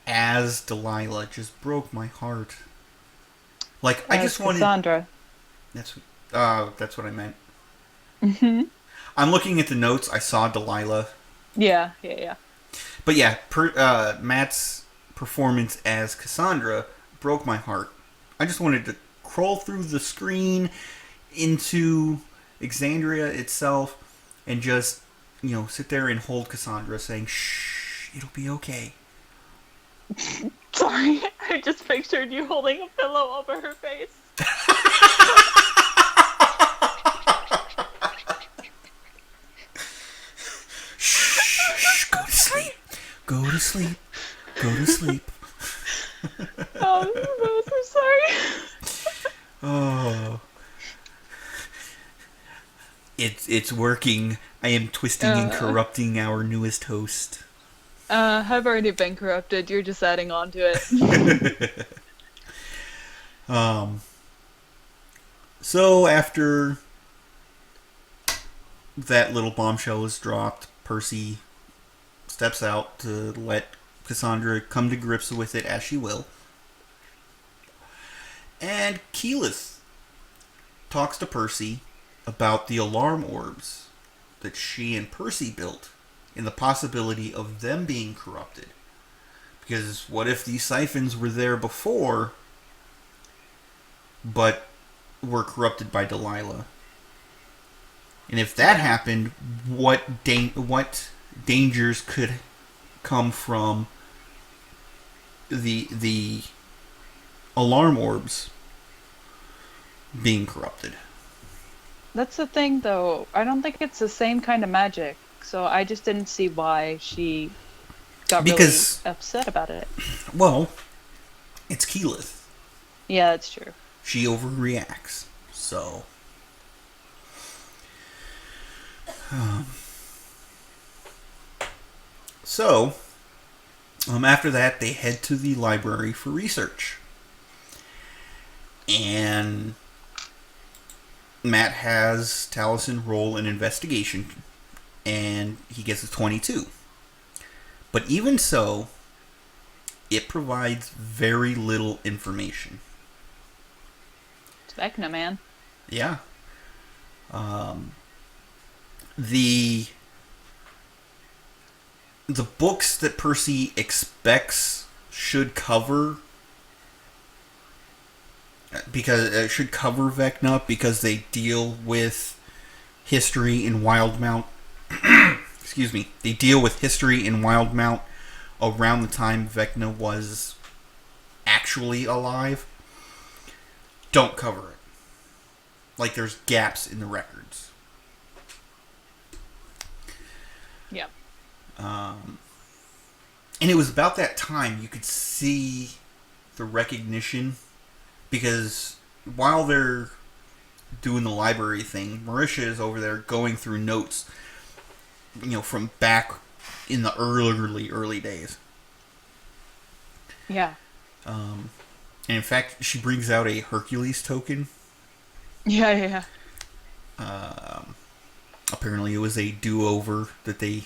as Delilah just broke my heart. Like, I just wanted... Cassandra. That's what I meant. I'm looking at the notes. I saw Delilah. Yeah. But yeah, Matt's performance as Cassandra broke my heart. I just wanted to crawl through the screen into Exandria itself and just, sit there and hold Cassandra saying, shh, it'll be okay. Sorry, I just pictured you holding a pillow over her face. Shh, go to sleep. Go to sleep. Go to sleep. Oh, I'm sorry. Oh. It's working. I am twisting and corrupting our newest host. I've already been corrupted. You're just adding on to it. So after that little bombshell is dropped, Percy steps out to let Cassandra come to grips with it as she will. And Keyleth talks to Percy about the alarm orbs that she and Percy built and the possibility of them being corrupted. Because what if these siphons were there before, but were corrupted by Delilah? And if that happened, what dangers could come from the alarm orbs being corrupted? That's the thing, though. I don't think it's the same kind of magic. So I just didn't see why she got really upset about it. Well, it's Keyleth. Yeah, that's true. She overreacts. So... after that, they head to the library for research. And Matt has Taliesin roll an investigation, and he gets a 22. But even so, it provides very little information. It's Vecna, man. Yeah. The books that Percy expects should cover Vecna because they deal with history in Wildemount. Excuse me. They deal with history in Wildemount around the time Vecna was actually alive. Don't cover it. Like there's gaps in the records. Yep. And it was about that time you could see the recognition, because while they're doing the library thing, Marisha is over there going through notes, from back in the early days. Yeah. And in fact, she brings out a Hercules token. Yeah. Apparently it was a do-over that they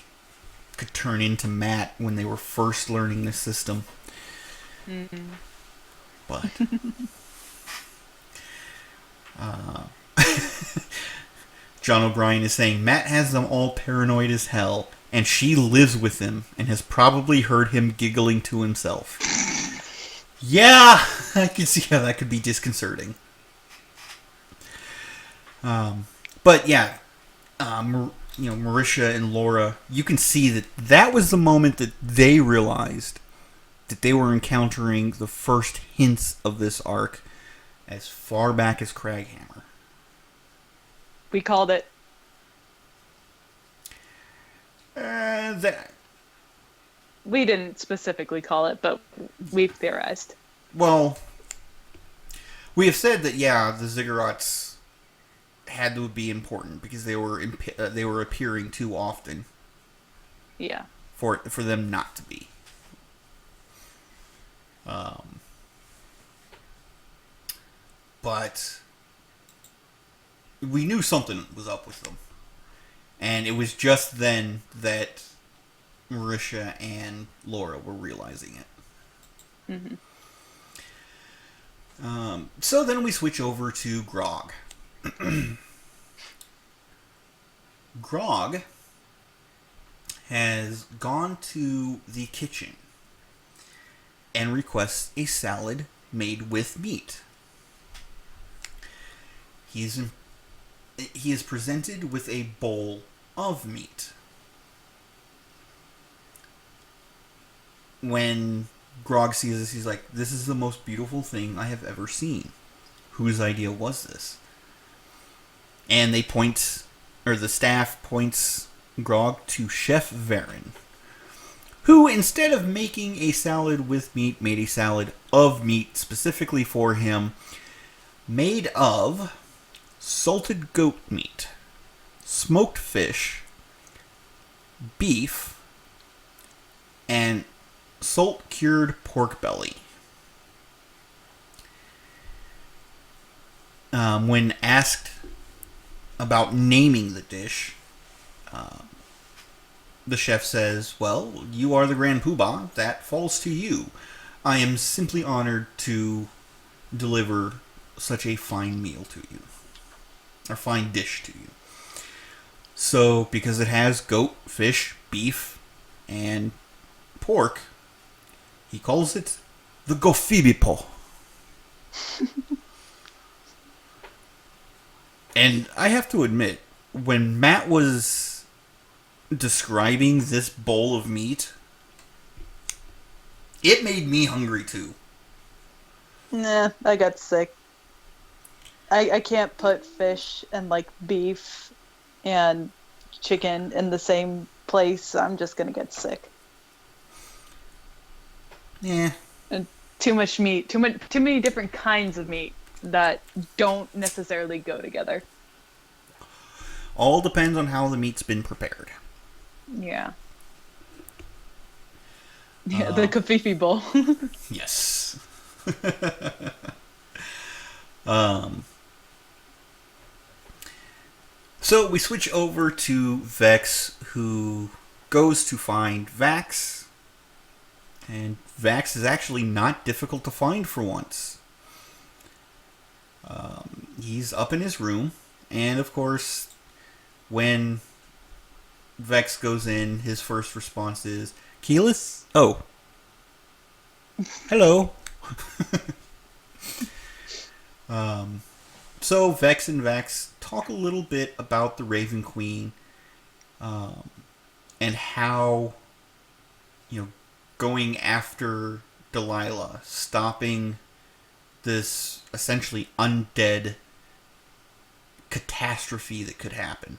could turn into Matt when they were first learning the system. Mm-hmm. But John O'Brien is saying Matt has them all paranoid as hell, and she lives with him and has probably heard him giggling to himself. Yeah, I can see how that could be disconcerting. But yeah, Marisha and Laura, you can see that was the moment that they realized that they were encountering the first hints of this arc as far back as Craghammer. We called it. We didn't specifically call it, but we've theorized. Well, we have said that, the Ziggurats had to be important because they were appearing too often. Yeah. For them not to be. But we knew something was up with them. And it was just then that Marisha and Laura were realizing it. Mm-hmm. So then we switch over to Grog. Grog has gone to the kitchen and requests a salad made with meat. He is presented with a bowl of meat. When Grog sees this, he's like, "This is the most beautiful thing I have ever seen. Whose idea was this?" And the staff points grog to Chef Varen, who, instead of making a salad with meat, made a salad of meat specifically for him, made of salted goat meat, smoked fish, beef, and salt-cured pork belly. When asked about naming the dish, the chef says, "Well, you are the Grand Poobah. That falls to you. I am simply honored to deliver such a fine meal to you. Or fine dish to you." So, because it has goat, fish, beef, and pork, he calls it the Gofibipo. And I have to admit, when Matt was describing this bowl of meat, it made me hungry too. Nah, I got sick. I can't put fish and like beef and chicken in the same place. I'm just gonna get sick. Yeah. And too much meat, too many different kinds of meat that don't necessarily go together. All depends on how the meat's been prepared. Yeah. Yeah, the Kafifi bowl. Yes. So we switch over to Vex, who goes to find Vax. And Vax is actually not difficult to find for once. He's up in his room, and of course, when Vex goes in, his first response is, "Keyleth? Oh. Hello." So Vex and Vax talk a little bit about the Raven Queen, and how, going after Delilah, stopping this essentially undead catastrophe that could happen.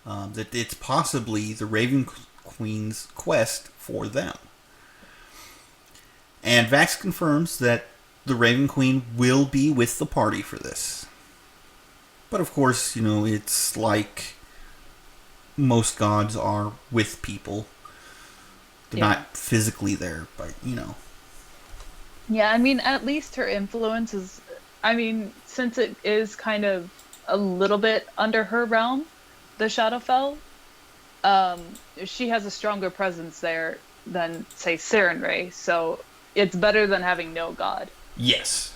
That it's possibly the Raven Queen's quest for them. And Vax confirms that the Raven Queen will be with the party for this. But of course, it's like most gods are with people. They're not physically there, but, Yeah, I mean, at least her influence is, since it is kind of a little bit under her realm, the Shadowfell, she has a stronger presence there than, say, Sarenrae, so it's better than having no god. Yes.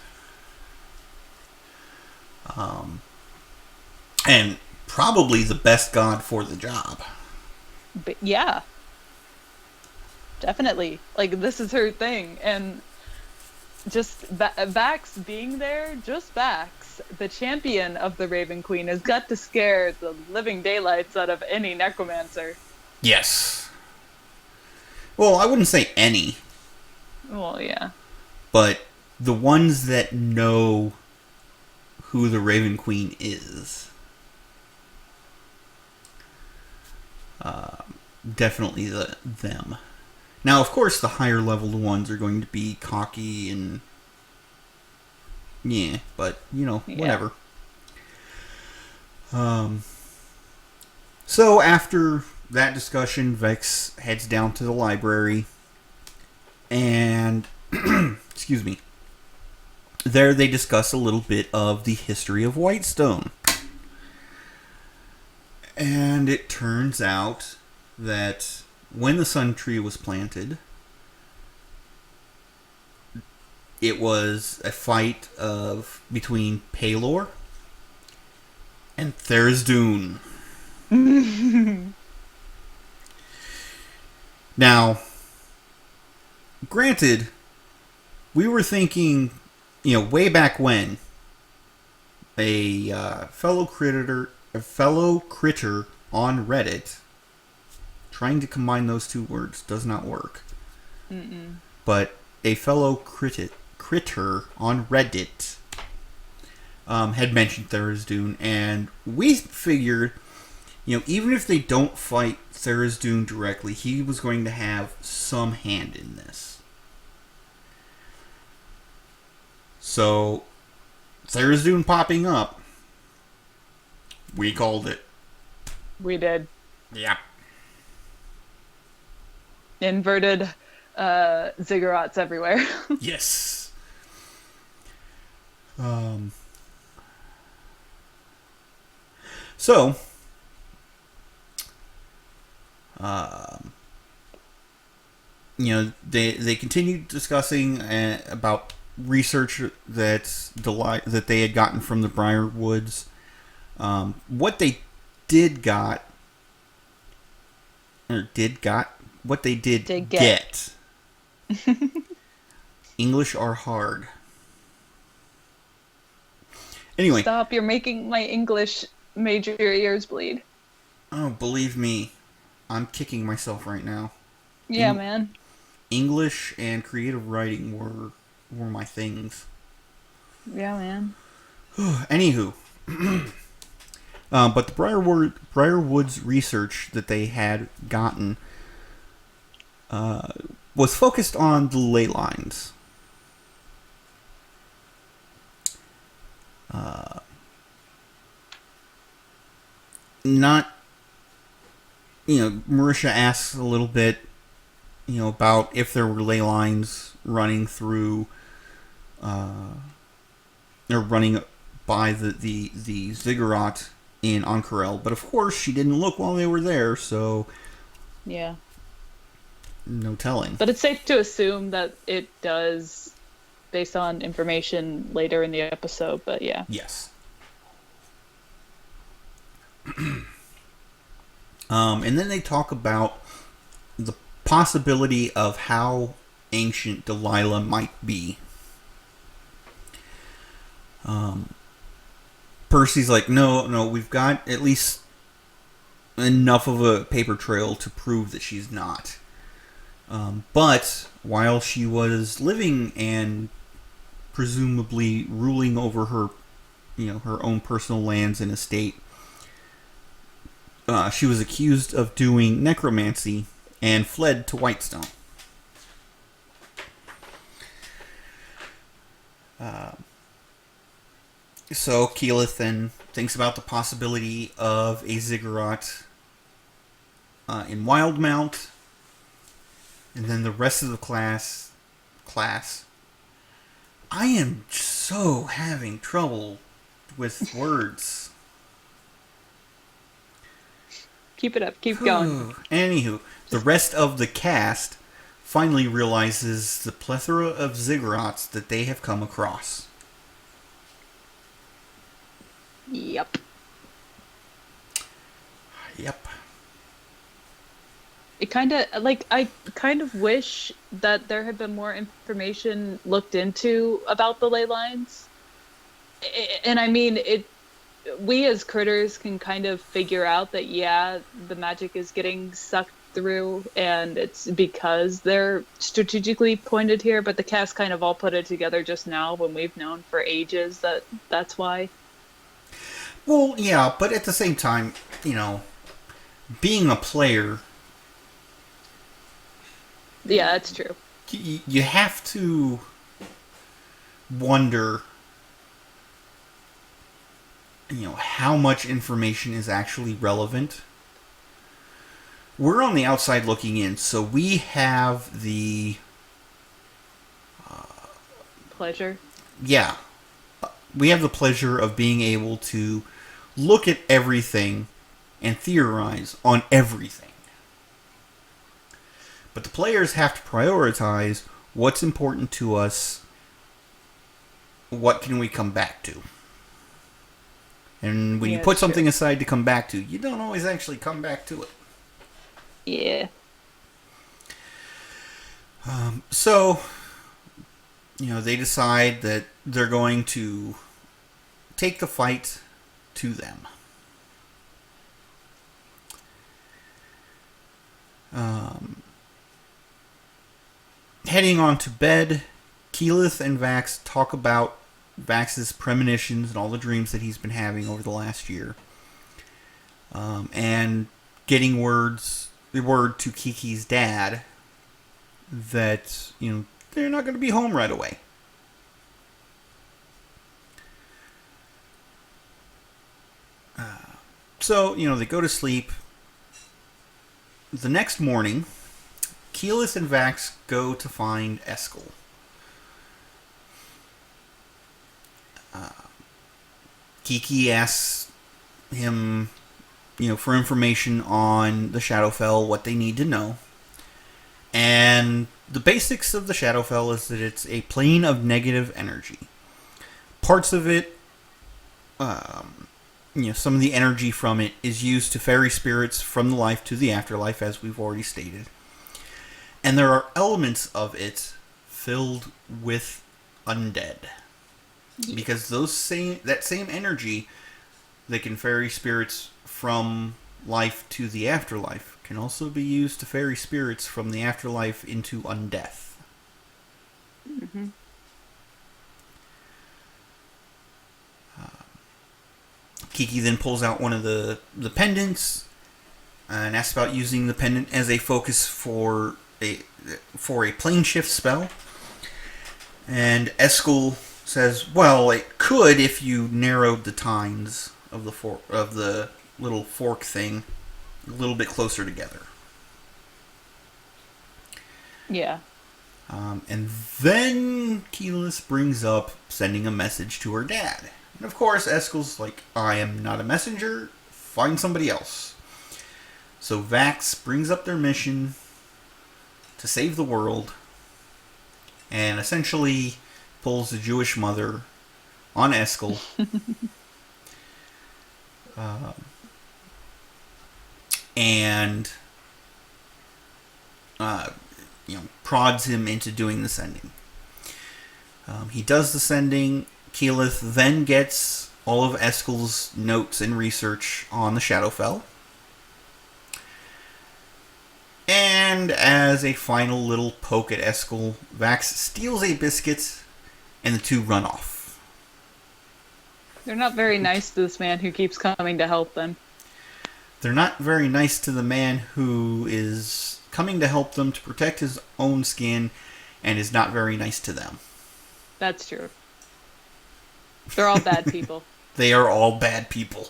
And probably the best god for the job. But yeah. Definitely. Like, this is her thing, and just Vax being there, just Vax, the champion of the Raven Queen, has got to scare the living daylights out of any necromancer. Yes. Well, I wouldn't say any. Well, yeah. But the ones that know who the Raven Queen is. Definitely them. Now, of course, the higher leveled ones are going to be cocky and... Yeah, but, whatever. So, after that discussion, Vex heads down to the library. And... excuse me. There they discuss a little bit of the history of Whitestone. And it turns out that when the Sun Tree was planted, it was a fight between Pelor and Tharizdun. Now, granted, we were thinking, way back when, a fellow critter on Reddit, trying to combine those two words does not work. Mm-mm. But a fellow critter on Reddit had mentioned Tharizdun, and we figured, even if they don't fight Tharizdun directly, he was going to have some hand in this. So, Tharizdun popping up, we called it. We did. Yeah. Inverted ziggurats everywhere. Yes. So, they continued discussing about research that they had gotten from the Briarwoods. What they did get. English are hard. Anyway. Stop, you're making my English major ears bleed. Oh, believe me, I'm kicking myself right now. Yeah, man. English and creative writing were my things. Yeah, man. Anywho. But the Briarwoods research that they had gotten was focused on the ley lines. Marisha asks a little bit, about if there were ley lines running through, or running by the ziggurat in Ank'Harel, but of course she didn't look while they were there, so yeah, no telling. But it's safe to assume that it does, based on information later in the episode. But yeah, yes. And then they talk about the possibility of how ancient Delilah might be. Percy's like, no, we've got at least enough of a paper trail to prove that she's not. But while she was living and presumably ruling over her, her own personal lands and estate, she was accused of doing necromancy and fled to Whitestone. So Keyleth then thinks about the possibility of a ziggurat in Wildmount, and then the rest of the class. I am so having trouble with words. Keep it up. Keep going. Anywho, the rest of the cast finally realizes the plethora of ziggurats that they have come across. Yep. It I kind of wish that there had been more information looked into about the ley lines. And I mean, we as critters can kind of figure out that, yeah, the magic is getting sucked through and it's because they're strategically pointed here, but the cast kind of all put it together just now when we've known for ages that that's why. Well, yeah, but at the same time, being a player... Yeah, that's true. You have to wonder, how much information is actually relevant. We're on the outside looking in, so we have the... pleasure? Yeah. We have the pleasure of being able to look at everything and theorize on everything. But the players have to prioritize what's important to us, what can we come back to. And when you put something aside to come back to, you don't always actually come back to it. Yeah. So, they decide that they're going to take the fight to them. Heading on to bed, Keyleth and Vax talk about Vax's premonitions and all the dreams that he's been having over the last year. and getting the word to Kiki's dad that they're not going to be home right away. So they go to sleep. The next morning, Keyleth and Vax go to find Eskel. Kiki asks him, for information on the Shadowfell, what they need to know. And the basics of the Shadowfell is that it's a plane of negative energy. Parts of it, some of the energy from it is used to ferry spirits from the life to the afterlife, as we've already stated. And there are elements of it filled with undead. Because that same energy that can ferry spirits from life to the afterlife can also be used to ferry spirits from the afterlife into undeath. Mm-hmm. Kiki then pulls out one of the pendants and asks about using the pendant as a focus for a plane shift spell. And Eskel says, well, it could if you narrowed the tines of the little fork thing a little bit closer together. Yeah. And then Keyleth brings up sending a message to her dad. And of course, Eskel's like, I am not a messenger. Find somebody else. So Vax brings up their mission to save the world and essentially pulls the Jewish mother on Eskel. And prods him into doing the sending. He does the sending. Keyleth then gets all of Eskel's notes and research on the Shadowfell. And as a final little poke at Eskel, Vax steals a biscuit and the two run off. They're not very nice to this man who keeps coming to help them. They're not very nice to the man who is coming to help them to protect his own skin and is not very nice to them. That's true. They're all bad people. They are all bad people.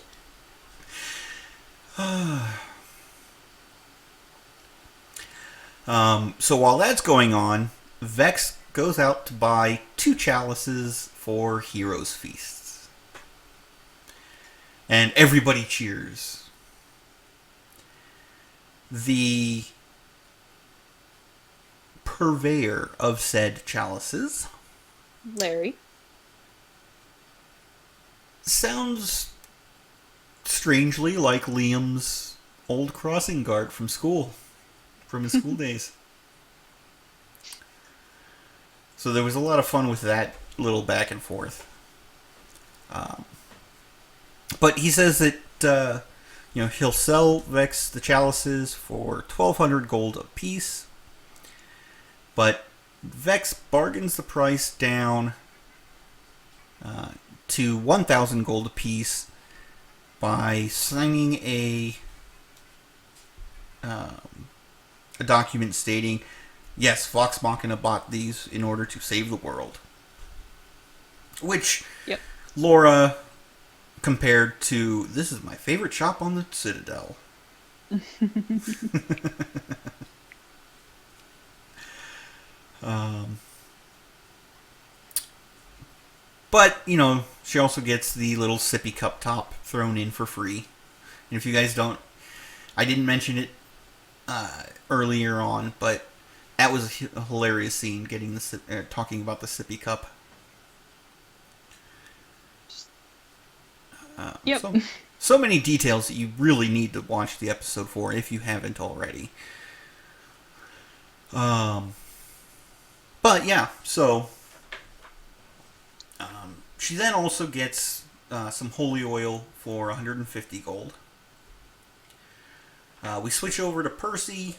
So while that's going on, Vex goes out to buy 2 chalices for Heroes' Feasts. And everybody cheers. The purveyor of said chalices, Larry, sounds strangely like Liam's old crossing guard from school. From his school days. So there was a lot of fun with that little back and forth. But he says that he'll sell Vex the chalices for 1,200 gold apiece. But Vex bargains the price down to 1,000 gold apiece by signing a document stating, yes, Vox Machina bought these in order to save the world. Which Laura compared to, this is my favorite shop on the Citadel. But, she also gets the little sippy cup top thrown in for free. And if you guys don't, I didn't mention it earlier on, but that was a hilarious scene, getting talking about the sippy cup. So many details that you really need to watch the episode for if you haven't already. But yeah, so she then also gets some holy oil for 150 gold. We switch over to Percy,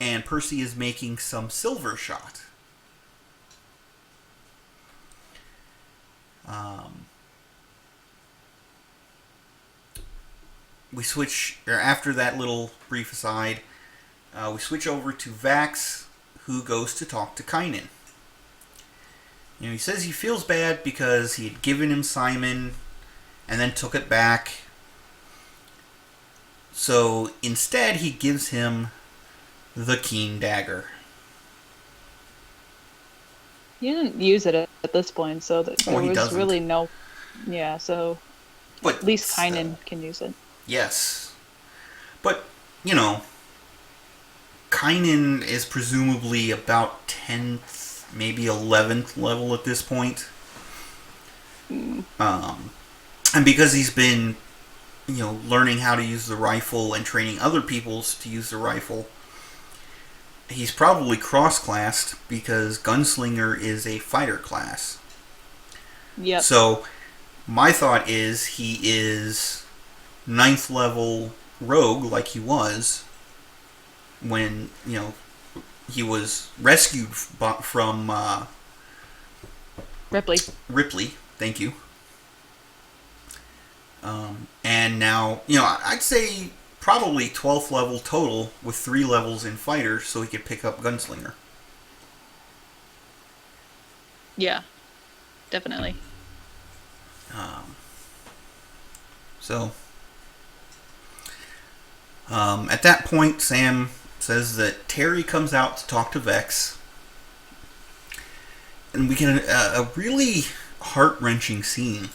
and Percy is making some silver shot. we switch, or after that little brief aside, we switch over to Vax, who goes to talk to Kynan. He says he feels bad because he had given him Simon and then took it back. So instead, he gives him the Keen Dagger. He didn't use it at this point, so there was doesn't. really no... Yeah, so But at least Kynan can use it. Yes. But, Kynan is presumably about 10th, maybe 11th level at this point. And because he's been, learning how to use the rifle and training other people to use the rifle, he's probably cross-classed because Gunslinger is a fighter class. Yep. So, my thought is he is 9th level rogue like he was when, he was rescued from Ripley, thank you. And now, I'd say probably 12th level total with 3 levels in fighter so he could pick up Gunslinger. Yeah, definitely. At that point, Sam says that Terry comes out to talk to Vex. And we get a really heart-wrenching scene,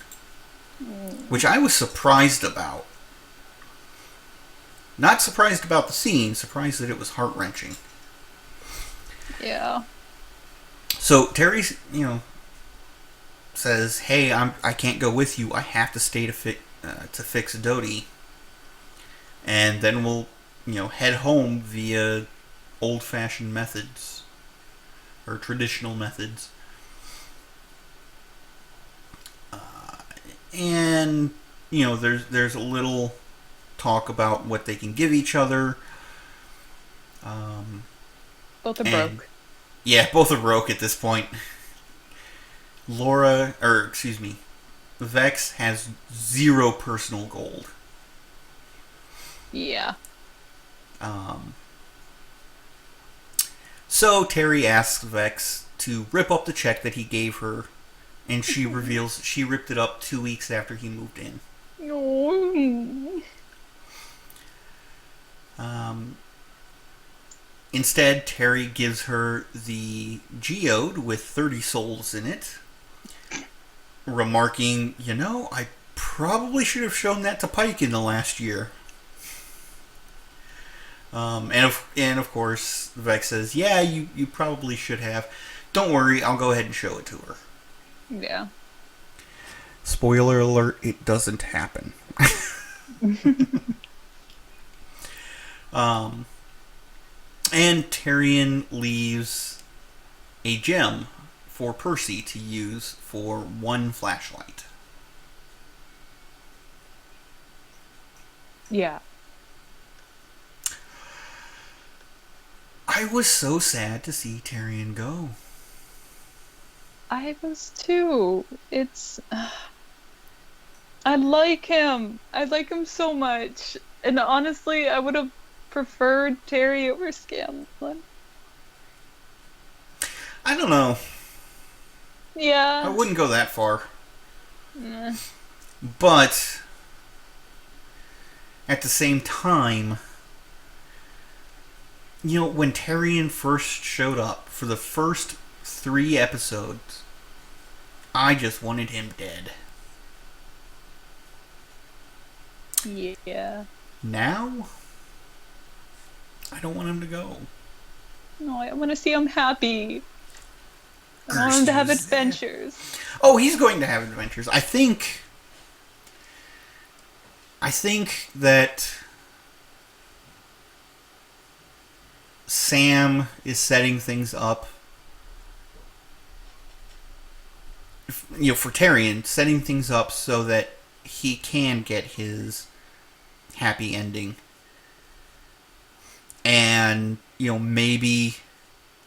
which I was surprised about. Not surprised about the scene, surprised that it was heart-wrenching. Yeah. So Terry, says, "Hey, I can't go with you. I have to stay to fix Dodie, and then we'll, head home via old-fashioned methods or traditional methods." And there's a little talk about what they can give each other. Both are broke. Yeah, both are broke at this point. Vex has 0 personal gold. Yeah. So Terry asks Vex to rip up the check that he gave her, and she reveals she ripped it up 2 weeks after he moved in. Instead, Terry gives her the geode with 30 souls in it, remarking, I probably should have shown that to Pike in the last year. And of course, Vex says, yeah, you probably should have. Don't worry, I'll go ahead and show it to her. Yeah. Spoiler alert, it doesn't happen. And Tyrion leaves a gem for Percy to use for 1 flashlight. Yeah. I was so sad to see Tyrion go. I was too. I like him. I like him so much. And honestly, I would have preferred Terry over Scanlan. I don't know. Yeah. I wouldn't go that far. Nah. But at the same time, when Tyrion first showed up for the first 3 episodes, I just wanted him dead. Yeah. Now, I don't want him to go. No, I want to see him happy. I want him to have adventures. Oh, he's going to have adventures. I think that Sam is setting things up, for Tyrion, setting things up so that he can get his happy ending. And, maybe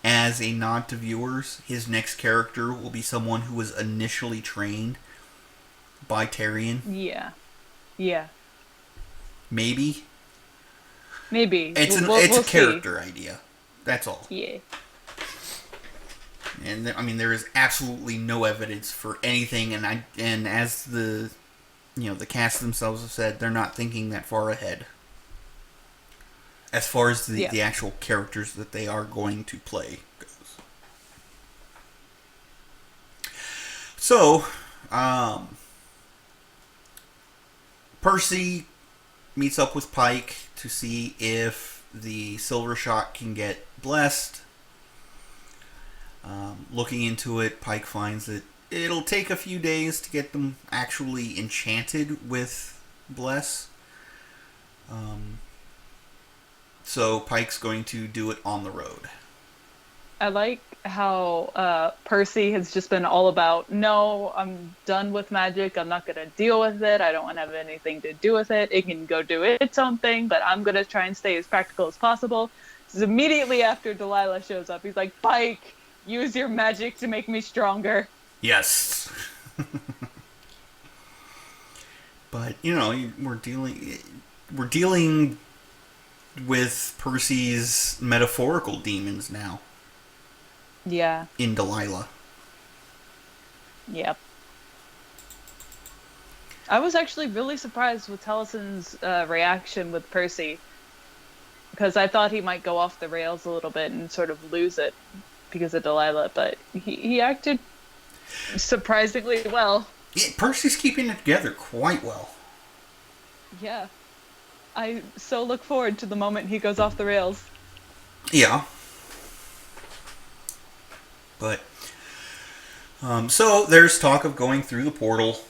as a nod to viewers, his next character will be someone who was initially trained by Tyrion. Yeah. Yeah. Maybe. Maybe. It's We'll a see. character idea. That's all. Yeah. And I mean, there is absolutely no evidence for anything, and as the the cast themselves have said, they're not thinking that far ahead as far as the actual characters that they are going to play goes. So, Percy meets up with Pike to see if the Silver Shot can get blessed. Looking into it, Pike finds that it'll take a few days to get them actually enchanted with bless. So Pike's going to do it on the road. I like how Percy has just been all about, no, I'm done with magic. I'm not going to deal with it. I don't want to have anything to do with it. It can go do its own thing, but I'm going to try and stay as practical as possible. This is immediately after Delilah shows up. He's like, Pike, use your magic to make me stronger. Yes. But, we're dealing with Percy's metaphorical demons now. Yeah. In Delilah. Yep. I was actually really surprised with Tellison's reaction with Percy, because I thought he might go off the rails a little bit and sort of lose it because of Delilah, but he acted surprisingly well. Yeah, Percy's keeping it together quite well. Yeah. I so look forward to the moment he goes off the rails. Yeah. But, so there's talk of going through the portal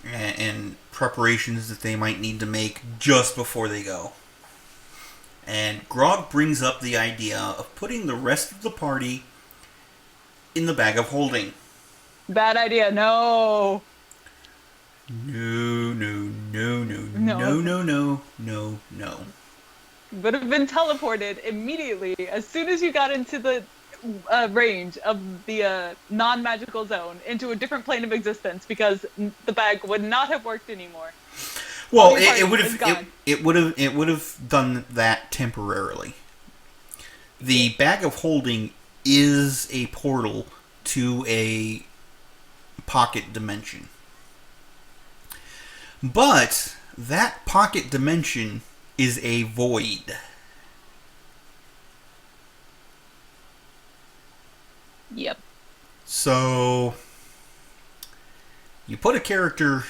and preparations that they might need to make just before they go. And Grog brings up the idea of putting the rest of the party in the bag of holding. Bad idea, no. No. Would have been teleported immediately as soon as you got into the range of the non-magical zone into a different plane of existence, because the bag would not have worked anymore. Well, it would have done that temporarily. The bag of holding is a portal to a pocket dimension. But that pocket dimension is a void. Yep. So you put a character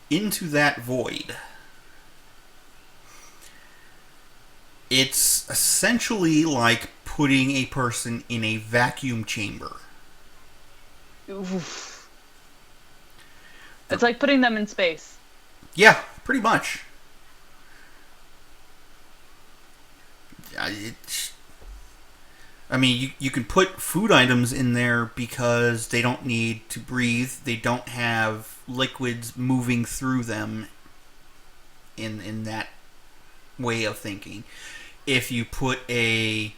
into that void. It's essentially like putting a person in a vacuum chamber. Oof. It's like putting them in space. Yeah, pretty much. I mean, you can put food items in there because they don't need to breathe. They don't have liquids moving through them in that way of thinking. If you put a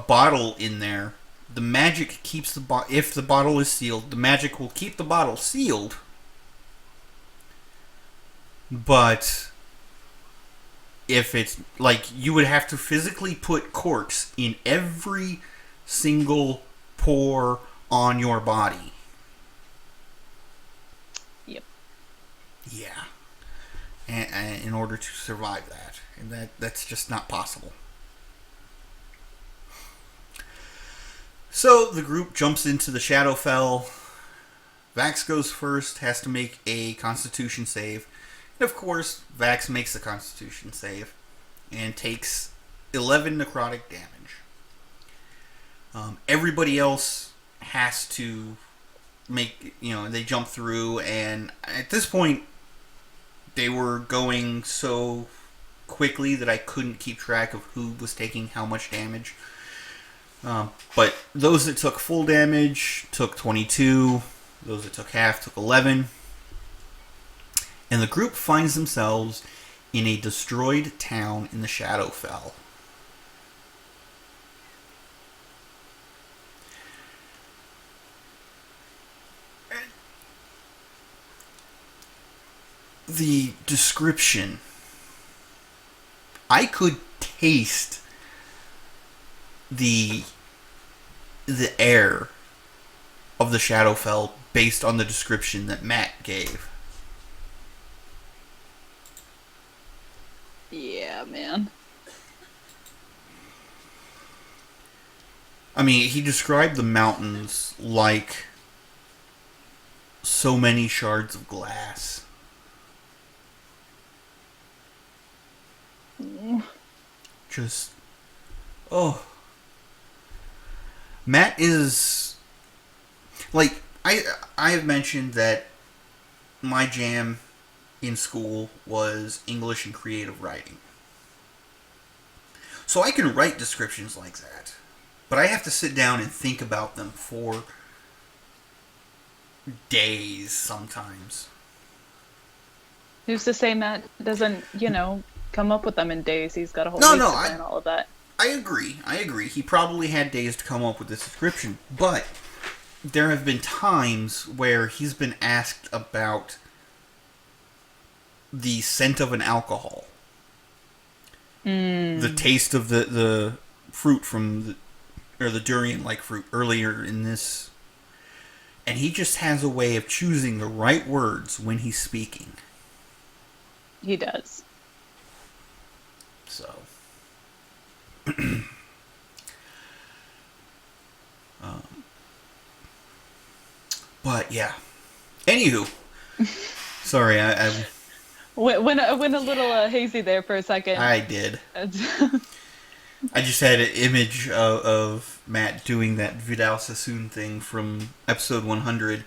bottle in there, the magic keeps the bottle... If the bottle is sealed, the magic will keep the bottle sealed. But if it's like, you would have to physically put corks in every single pore on your body. Yep. Yeah. And in order to survive that. And that's just not possible. So the group jumps into the Shadowfell. Vax goes first, has to make a Constitution save. And of course, Vax makes the Constitution save and takes 11 necrotic damage. Everybody else has to make, they jump through, and at this point, they were going so quickly that I couldn't keep track of who was taking how much damage. But those that took full damage took 22. Those that took half took 11. And the group finds themselves in a destroyed town in the Shadowfell. the description, I could taste the air of the Shadowfell based on the description that Matt gave. Yeah, man. I mean, he described the mountains like so many shards of glass. Just, oh. Matt is, like, I have mentioned that my jam in school was English and creative writing. So I can write descriptions like that. But I have to sit down and think about them for days sometimes. Who's to say Matt doesn't, come up with them in days? He's got a whole week to plan all of that. I agree. He probably had days to come up with this description, but there have been times where he's been asked about the scent of an alcohol. The taste of the fruit from the durian-like fruit earlier in this. And he just has a way of choosing the right words when he's speaking. He does. So. But yeah. Anywho. Sorry, I went a little hazy there for a second. I did. I just had an image of Matt doing that Vidal Sassoon thing from episode 100,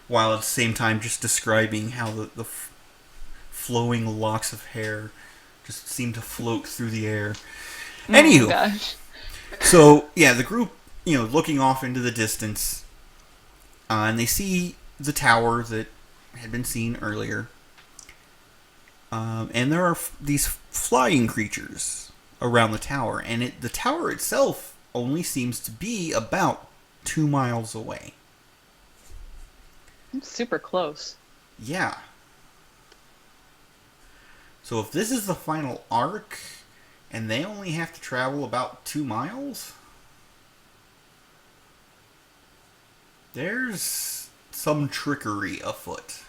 while at the same time just describing how the flowing locks of hair just seem to float through the air. Anywho, gosh. So yeah, the group, looking off into the distance, and they see the tower that had been seen earlier, and there are these flying creatures around the tower, and the tower itself only seems to be about 2 miles away. It's super close. Yeah. So if this is the final arc, and they only have to travel about 2 miles, there's some trickery afoot.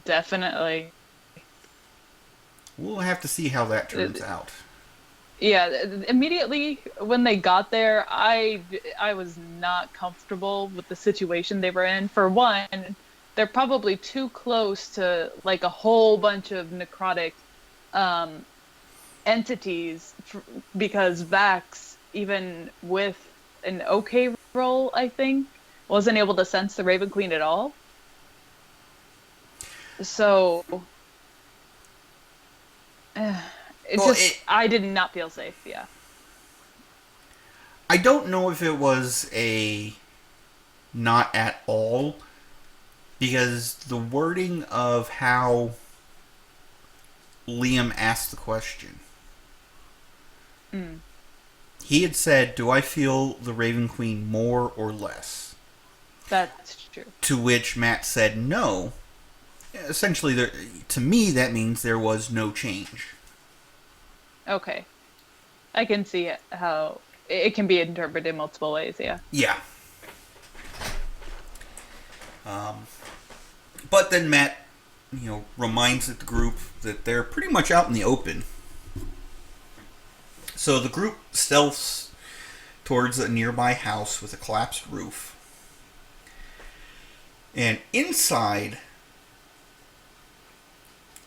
Definitely. We'll have to see how that turns out. Yeah, immediately when they got there, I was not comfortable with the situation they were in. For one, they're probably too close to like a whole bunch of necrotic entities because Vax, even with an okay roll, I think, wasn't able to sense the Raven Queen at all. So I did not feel safe. Yeah. I don't know if it was a not at all, because the wording of how Liam asked the question. He had said, "Do I feel the Raven Queen more or less?" That's true. To which Matt said no. Essentially, to me, that means there was no change. Okay. I can see how it can be interpreted in multiple ways, yeah. Yeah. But then Matt, reminds the group that they're pretty much out in the open. So the group stealths towards a nearby house with a collapsed roof. And inside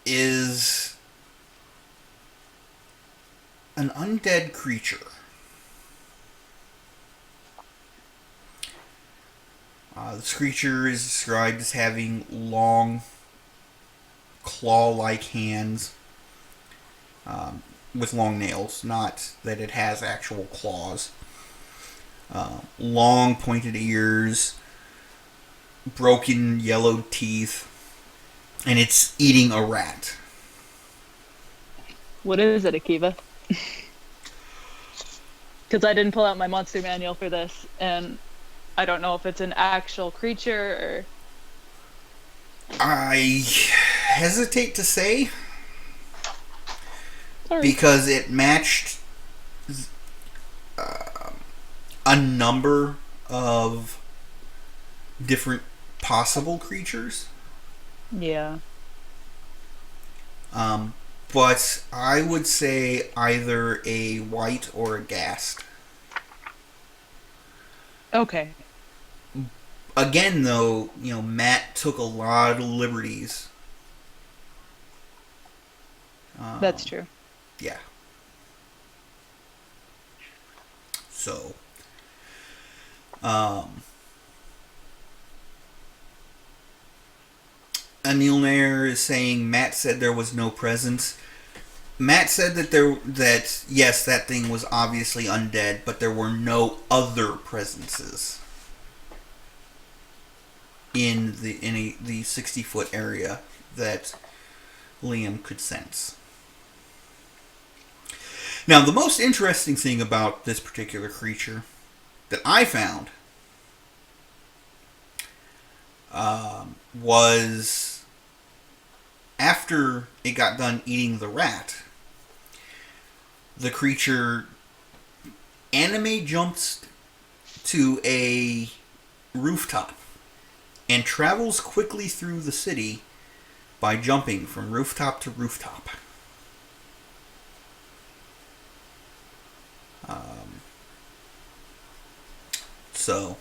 is an undead creature. This creature is described as having long, claw-like hands with long nails. Not that it has actual claws. Long, pointed ears, broken, yellowed teeth, and it's eating a rat. What is it, Akiva? Because I didn't pull out my monster manual for this, and I don't know if it's an actual creature or... I hesitate to say Sorry. because it matched uh, a number of different possible creatures. Yeah. But I would say either a white or a ghast. Okay. Again, though, Matt took a lot of liberties. That's true. Yeah. So, Anil Nair is saying Matt said there was no presence. Matt said that yes, that thing was obviously undead, but there were no other presences in the 60-foot area that Liam could sense. Now, the most interesting thing about this particular creature that I found was after it got done eating the rat, the creature anime jumps to a rooftop and travels quickly through the city by jumping from rooftop to rooftop. So,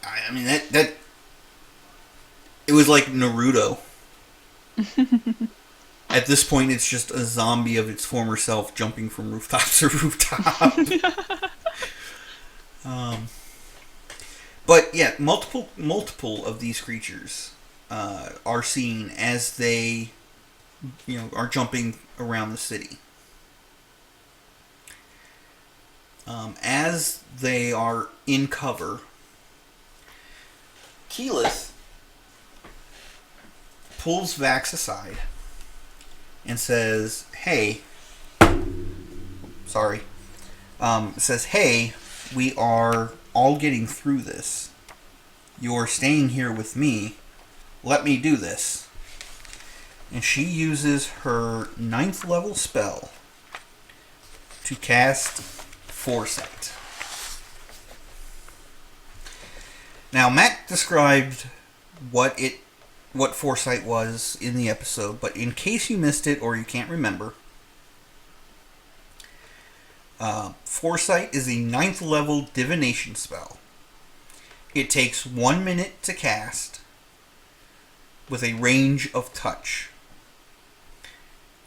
I mean that it was like Naruto. At this point, it's just a zombie of its former self jumping from rooftop to rooftop. But yeah, multiple of these creatures are seen as they, are jumping around the city. As they are in cover, Keyleth pulls Vax aside and says, "Hey," sorry, says, "Hey, we are all getting through this. You're staying here with me. Let me do this." And she uses her 9th level spell to cast Foresight. Now, Matt described what Foresight was in the episode, but in case you missed it or you can't remember, Foresight is a 9th level divination spell. It takes 1 minute to cast with a range of touch.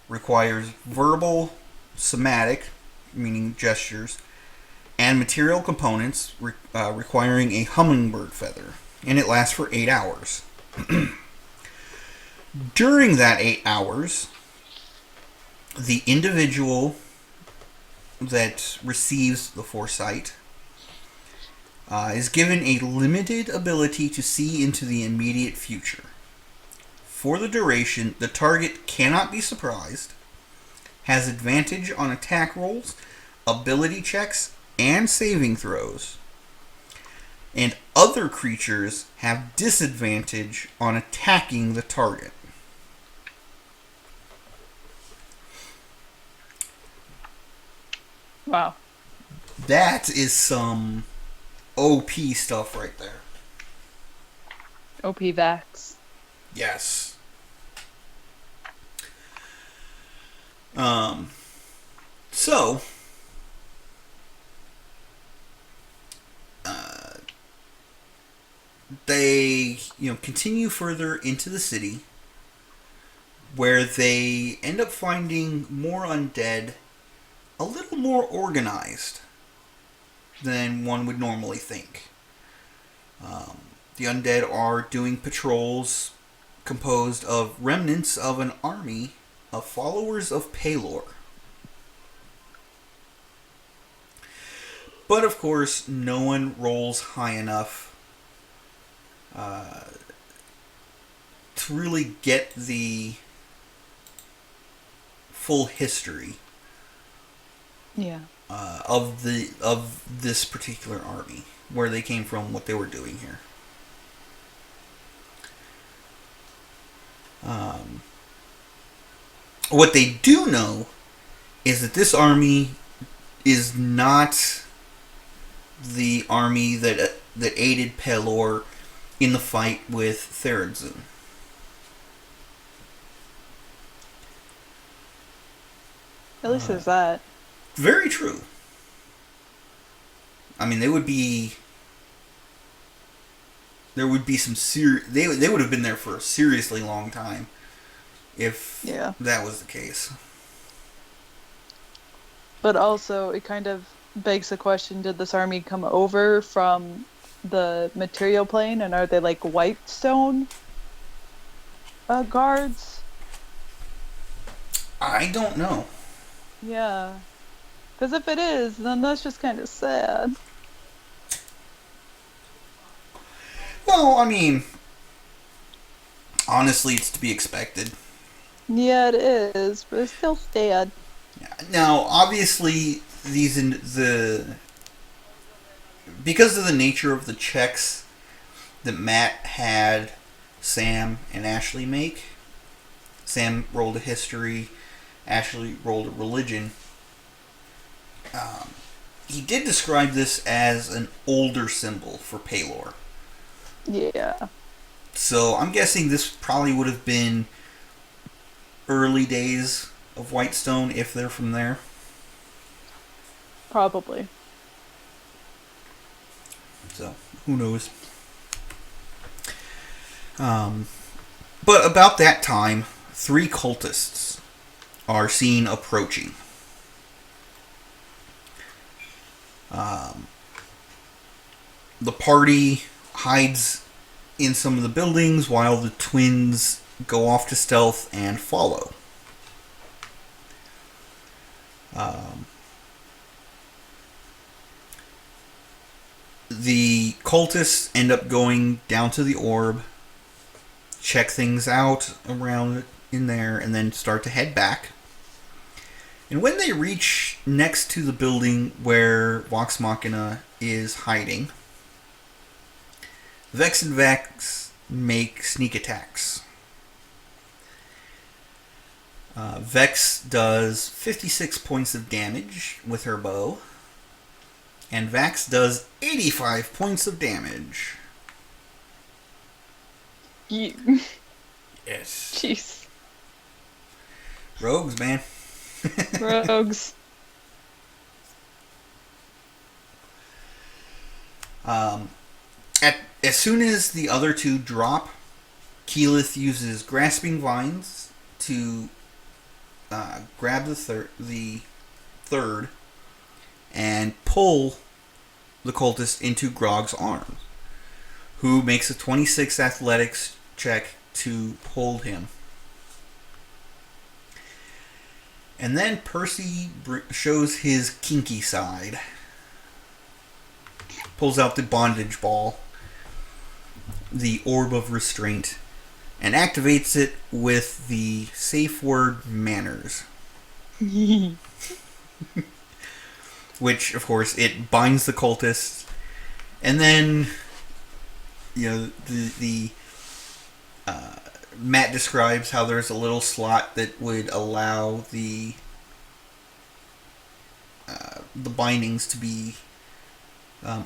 Requires verbal, somatic, meaning gestures, and material components requiring a hummingbird feather. And it lasts for 8 hours. During that 8 hours, the individual that receives the Foresight is given a limited ability to see into the immediate future. For the duration, the target cannot be surprised, has advantage on attack rolls, ability checks, and saving throws, and other creatures have disadvantage on attacking the target. Wow. That is some OP stuff right there. OP Vax. Yes. So, they, continue further into the city, where they end up finding more undead, a little more organized than one would normally think. The undead are doing patrols composed of remnants of an army of followers of Pelor. But of course, no one rolls high enough to really get the full history of this particular army, where they came from, what they were doing here. Um, what they do know is that this army is not the army that aided Pelor in the fight with Therodzun. At least there's that. Very true. I mean, there would be some they would have been there for a seriously long time if that was the case. But also, it kind of begs the question, did this army come over from the material plane, and are they like Whitestone guards? I don't know. Yeah. Because if it is, then that's just kind of sad. Well, I mean, honestly, it's to be expected. Yeah, it is, but it's still sad. Now, obviously, because of the nature of the checks that Matt had Sam and Ashley make, Sam rolled a history, Ashley rolled a religion. He did describe this as an older symbol for Pelor. Yeah. So I'm guessing this probably would have been early days of Whitestone if they're from there. Probably. So who knows? But about that time, 3 cultists are seen approaching. The party hides in some of the buildings while the twins go off to stealth and follow. The cultists end up going down to the orb, check things out around in there, and then start to head back. And when they reach next to the building where Vox Machina is hiding, Vex and Vex make sneak attacks. Vex does 56 points of damage with her bow, and Vex does 85 points of damage. Yes. Jeez. Rogues, man. Rogues. As soon as the other 2 drop, Keyleth uses grasping vines to grab the third and pull the cultist into Grog's arms, who makes a 26 athletics check to pull him. And then Percy shows his kinky side. Pulls out the bondage ball, the orb of restraint, and activates it with the safe word manners. Which, of course, it binds the cultists, and then, Matt describes how there's a little slot that would allow the bindings to be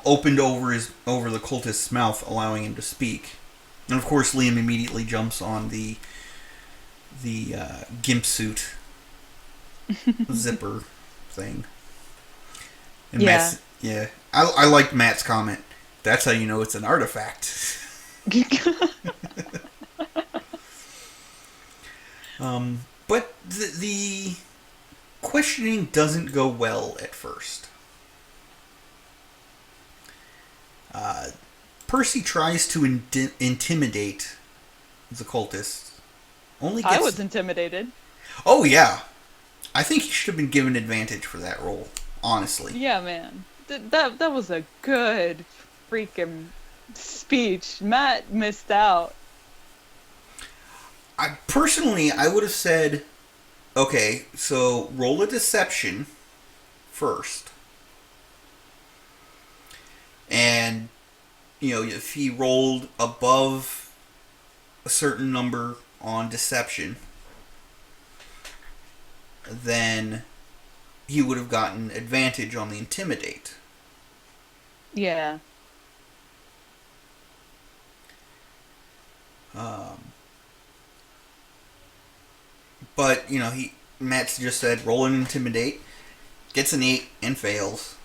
opened over the cultist's mouth, allowing him to speak. And of course, Liam immediately jumps on the gimp suit zipper thing. And Matt's, I liked Matt's comment. That's how you know it's an artifact. But the questioning doesn't go well at first. Percy tries to intimidate the cultists. I was intimidated. Oh, yeah. I think he should have been given advantage for that role, honestly. Yeah, man. That was a good freaking speech. Matt missed out. I would have said, okay, so roll a deception first. And, if he rolled above a certain number on deception, then he would have gotten advantage on the intimidate. Yeah. But, Matt's just said roll an intimidate, gets an 8 and fails.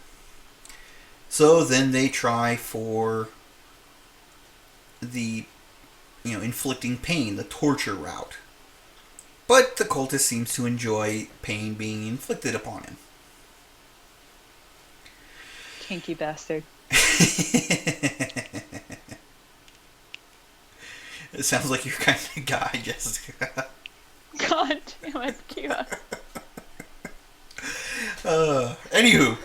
So then they try for the, inflicting pain, the torture route. But the cultist seems to enjoy pain being inflicted upon him. Kinky bastard. It sounds like your kind of guy, Jessica. God damn it, Kiva. Anywho.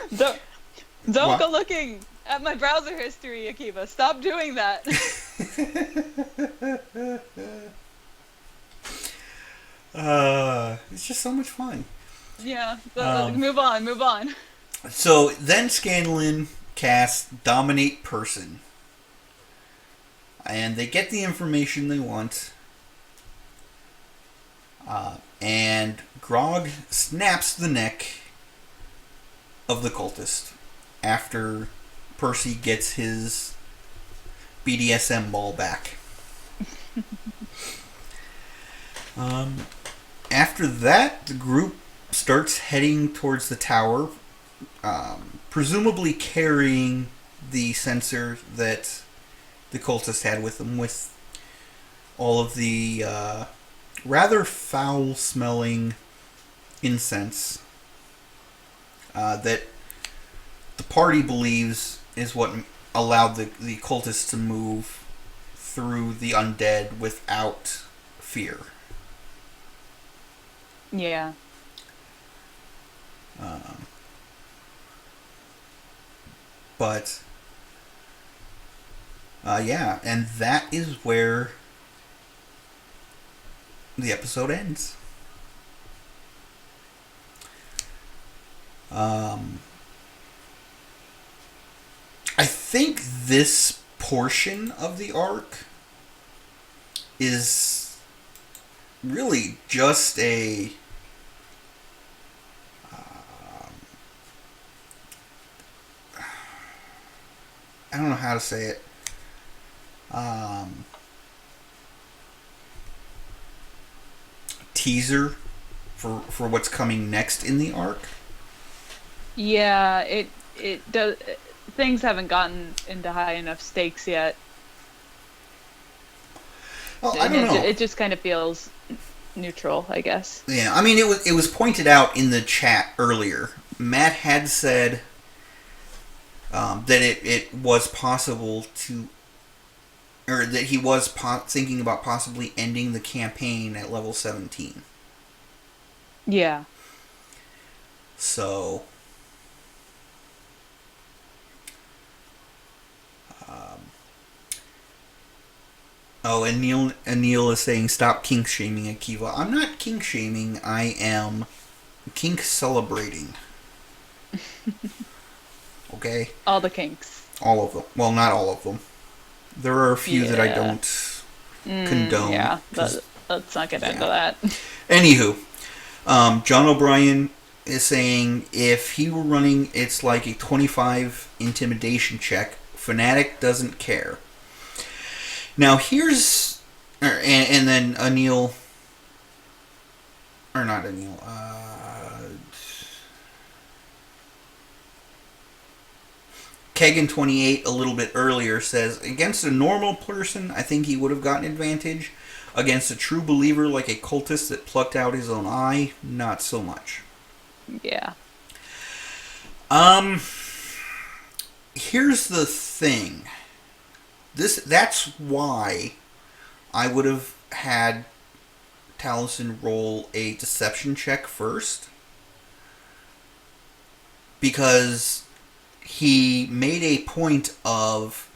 Don't go looking at my browser history, Akiva. Stop doing that. It's just so much fun. Yeah, move on. So then Scanlan casts Dominate Person. And they get the information they want. And Grog snaps the neck of the cultist after Percy gets his BDSM ball back. After that, the group starts heading towards the tower, presumably carrying the sensor that the cultist had with them, with all of the rather foul-smelling incense that the party believes is what allowed the cultists to move through the undead without fear. Yeah. But yeah, and that is where the episode ends. I think this portion of the arc is really just a I don't know how to say it. Teaser for what's coming next in the arc. Yeah, it does. Things haven't gotten into high enough stakes yet. Well, I don't know. It just kind of feels neutral, I guess. Yeah, I mean, it was pointed out in the chat earlier. Matt had said that it was possible to, or that he was thinking about possibly ending the campaign at level 17. Yeah. So, and Neil is saying, stop kink shaming Akiva. I'm not kink shaming. I am kink celebrating. Okay? All the kinks. All of them. Well, not all of them. There are a few that I don't condone. Yeah, let's not get into that. Anywho, John O'Brien is saying if he were running, it's like a 25 intimidation check. Fanatic doesn't care. Now here's, and then Anil, or not Anil, Kegan28 a little bit earlier says, against a normal person, I think he would have gotten advantage. Against a true believer like a cultist that plucked out his own eye, not so much. Yeah. Here's the thing. That's why I would have had Taliesin roll a deception check first. Because he made a point of,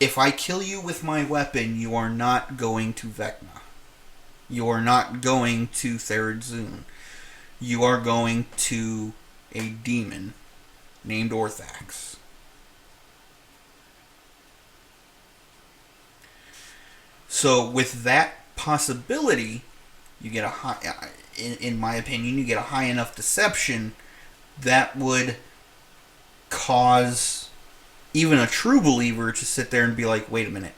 if I kill you with my weapon, you are not going to Vecna. You are not going to Theridzun. You are going to a demon named Orthax. So with that possibility, you get a high, in my opinion, you get a high enough deception that would cause even a true believer to sit there and be like, wait a minute,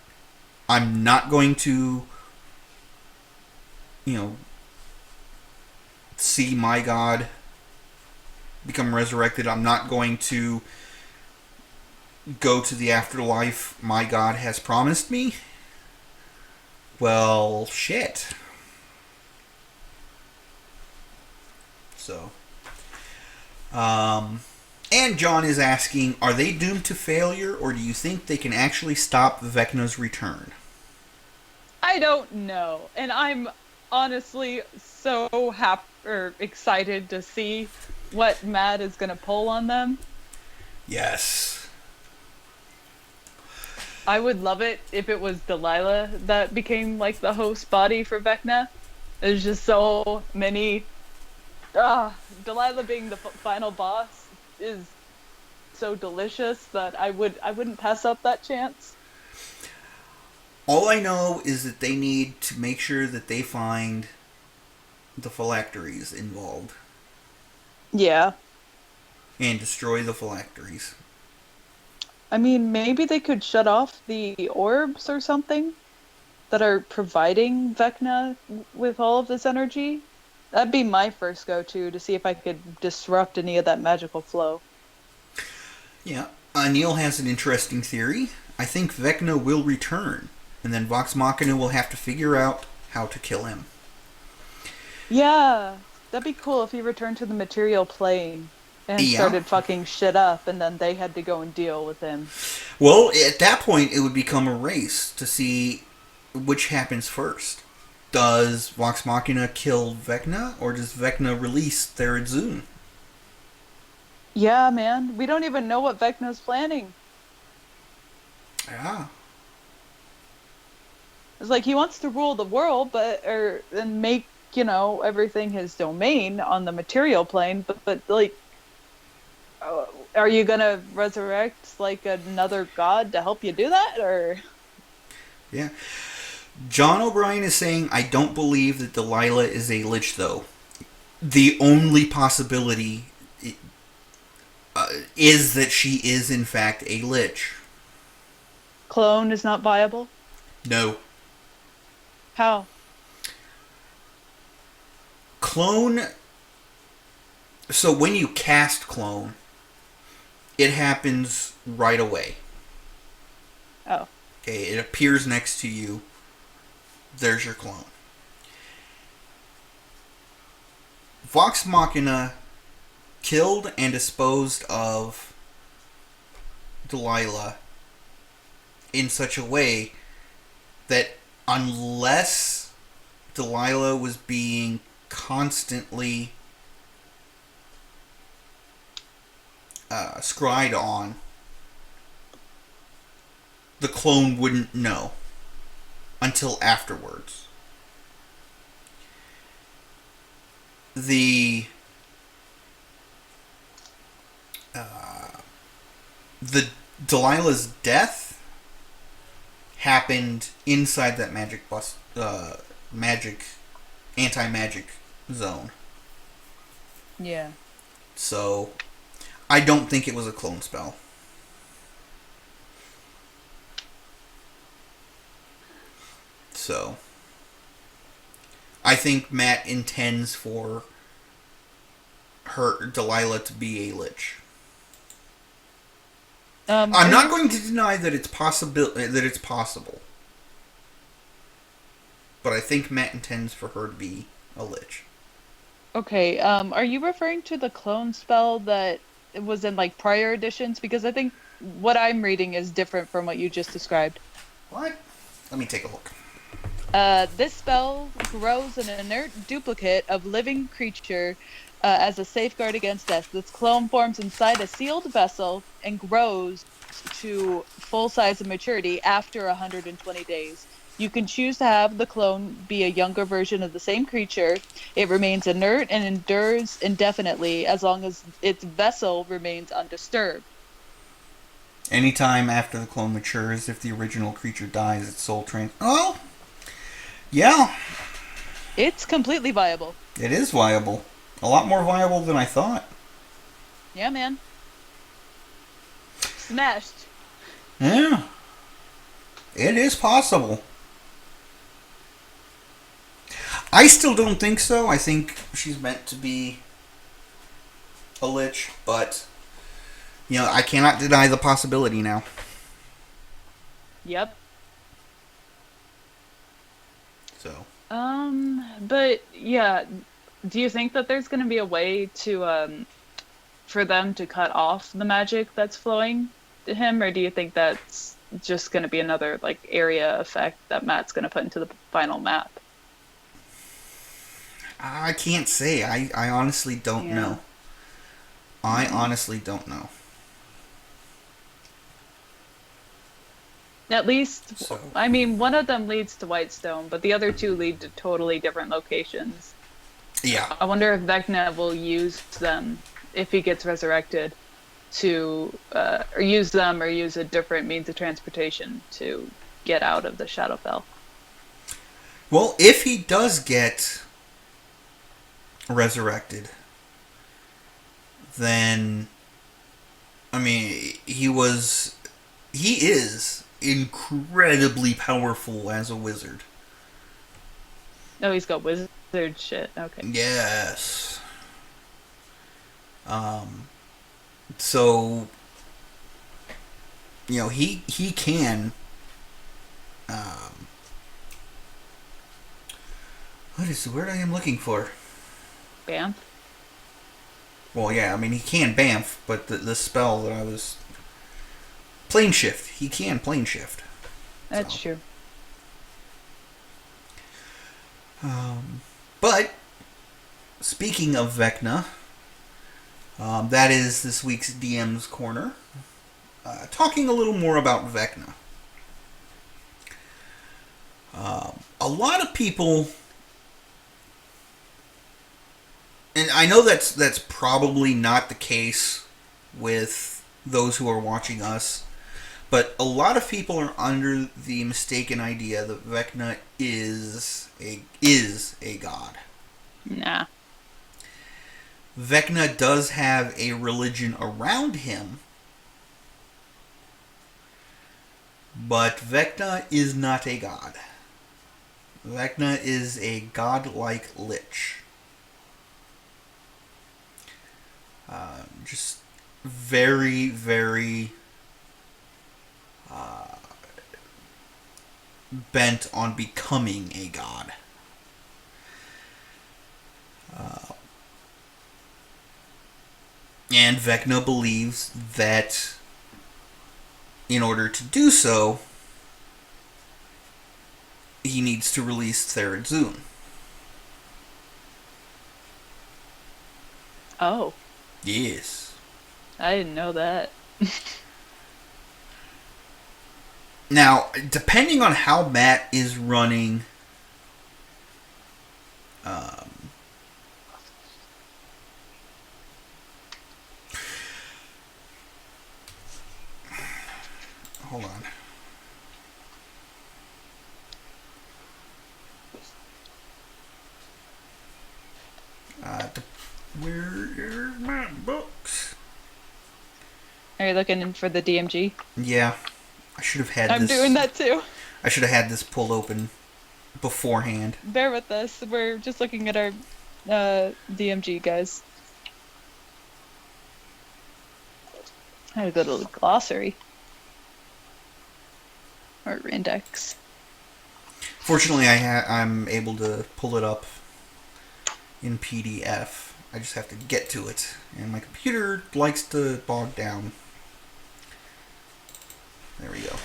I'm not going to, see my God become resurrected. I'm not going to go to the afterlife my God has promised me. Well, shit. So, and John is asking, are they doomed to failure, or do you think they can actually stop Vecna's return? I don't know, and I'm honestly so happy or excited to see what Matt is going to pull on them. Yes. I would love it if it was Delilah that became like the host body for Vecna. There's just so many. Delilah being the final boss is so delicious that I wouldn't pass up that chance. All I know is that they need to make sure that they find the phylacteries involved. Yeah. And destroy the phylacteries. I mean, maybe they could shut off the orbs or something that are providing Vecna with all of this energy. That'd be my first go-to to see if I could disrupt any of that magical flow. Yeah. Neil has an interesting theory. I think Vecna will return, and then Vox Machina will have to figure out how to kill him. Yeah, that'd be cool if he returned to the material plane and started fucking shit up, and then they had to go and deal with him. Well, at that point, it would become a race to see which happens first. Does Vox Machina kill Vecna, or does Vecna release Therizun? Yeah, man. We don't even know what Vecna's planning. Yeah. It's like he wants to rule the world, and make, everything his domain on the material plane, but like, are you gonna resurrect like another god to help you do that, or? Yeah. John O'Brien is saying, I don't believe that Delilah is a lich, though. The only possibility is that she is, in fact, a lich. Clone is not viable? No. How? Clone... So when you cast Clone, it happens right away. Oh. Okay, it appears next to you. There's your clone. Vox Machina killed and disposed of Delilah in such a way that unless Delilah was being constantly scryed on, the clone wouldn't know until afterwards. The Delilah's death happened inside that anti-magic zone. Yeah. So, I don't think it was a clone spell. So, I think Matt intends for Delilah to be a lich. I'm not going to deny that it's possible, but I think Matt intends for her to be a lich. Okay. Are you referring to the clone spell that was in like prior editions? Because I think what I'm reading is different from what you just described. What? Let me take a look. This spell grows an inert duplicate of living creature as a safeguard against death. This clone forms inside a sealed vessel and grows to full size of maturity after 120 days. You can choose to have the clone be a younger version of the same creature. It remains inert and endures indefinitely as long as its vessel remains undisturbed. Anytime after the clone matures, if the original creature dies, its soul Oh! Yeah, It's completely viable. it is viable. A lot more viable than I thought. Yeah, man. Smashed. Yeah, it is possible. I still don't think so. I think she's meant to be a lich, but I cannot deny the possibility now. Yep. So, But yeah, do you think that there's going to be a way to for them to cut off the magic that's flowing to him, or do you think that's just going to be another like area effect that Matt's going to put into the final map? I can't say. I honestly don't Yeah. know. I honestly don't know. At least, So, I mean, one of them leads to Whitestone, but the other two lead to totally different locations. yeah. I wonder if Vecna will use them if he gets resurrected to, or use them or use a different means of transportation to get out of the Shadowfell. Well, if he does get resurrected, then I mean, he is incredibly powerful as a wizard. Oh, he's got wizard shit. Okay. Yes. Um. So he can. Um. What is the word I am looking for? Bam. Well, yeah. I mean, he can bamf, but the spell that I was plane shift. He can plane shift. That's So. true. But speaking of Vecna, that is this week's DM's Corner. Talking a little more about Vecna. A lot of people, and I know that's probably not the case with those who are watching us, but a lot of people are under the mistaken idea that Vecna is a god. Nah. Vecna does have a religion around him, but Vecna is not a god. Vecna is a godlike lich. Just very, very bent on becoming a god. And Vecna believes that in order to do so, he needs to release Tharidzun. Oh, Yes. I didn't know that. Now, depending on how Matt is running hold on. Where are my books? Are you looking for the DMG? Yeah, I should have had I'm this. doing that too. I should have had this pulled open beforehand. Bear with us. We're just looking at our DMG, guys. I gotta go to the glossary. Or index. Fortunately, I'm able to pull it up in PDF. I just have to get to it, and my computer likes to bog down. There we go.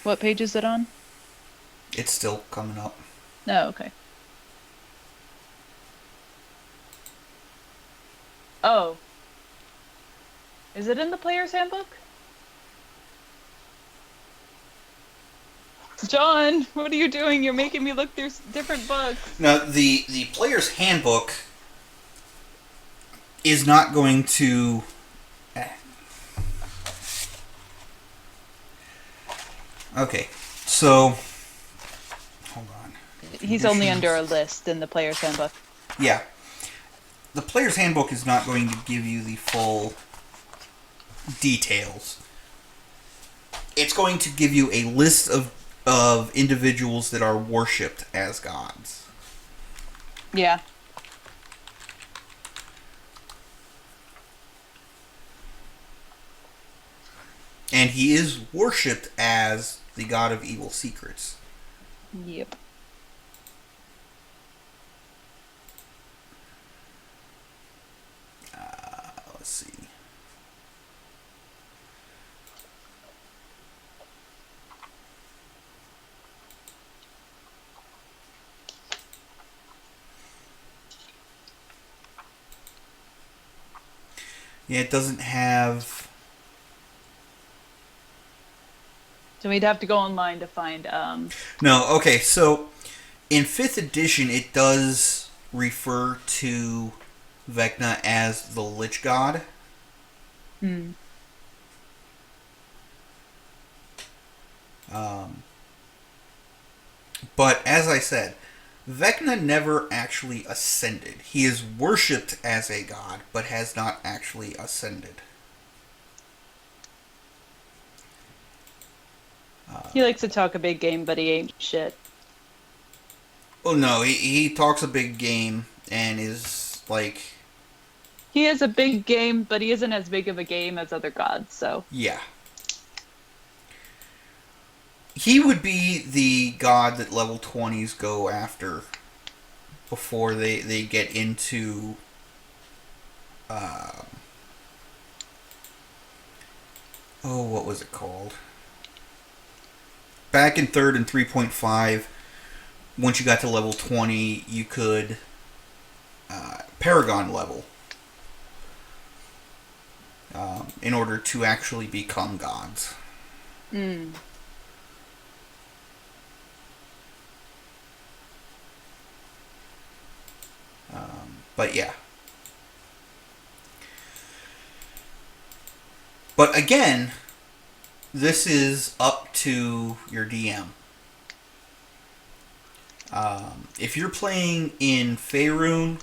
What page is it on? It's still coming up. Oh, okay. Oh. Is it in the player's handbook? John, what are you doing? You're making me look through different books. Now, the player's handbook is not going to... Okay, so hold on. He's only Conditions. under a list in the player's handbook. Yeah, the player's handbook is not going to give you the full details. It's going to give you a list of individuals that are worshipped as gods. Yeah. And he is worshipped as the god of evil secrets. Yep. Let's see. Yeah, it doesn't have... So we'd have to go online to find. No, okay, so in 5th edition, it does refer to Vecna as the Lich God. Hmm. But as I said, Vecna never actually ascended. He is worshipped as a god, but has not actually ascended. He likes to talk a big game, but he ain't shit. Oh no, he talks a big game and is like... He has a big game, but he isn't as big of a game as other gods, so. Yeah. He would be the god that level 20s go after before they get into... what was it called? Back in 3rd and 3.5, once you got to level 20, you could Paragon level in order to actually become gods. Mm. But yeah. But again, this is up to your DM. If you're playing in Faerun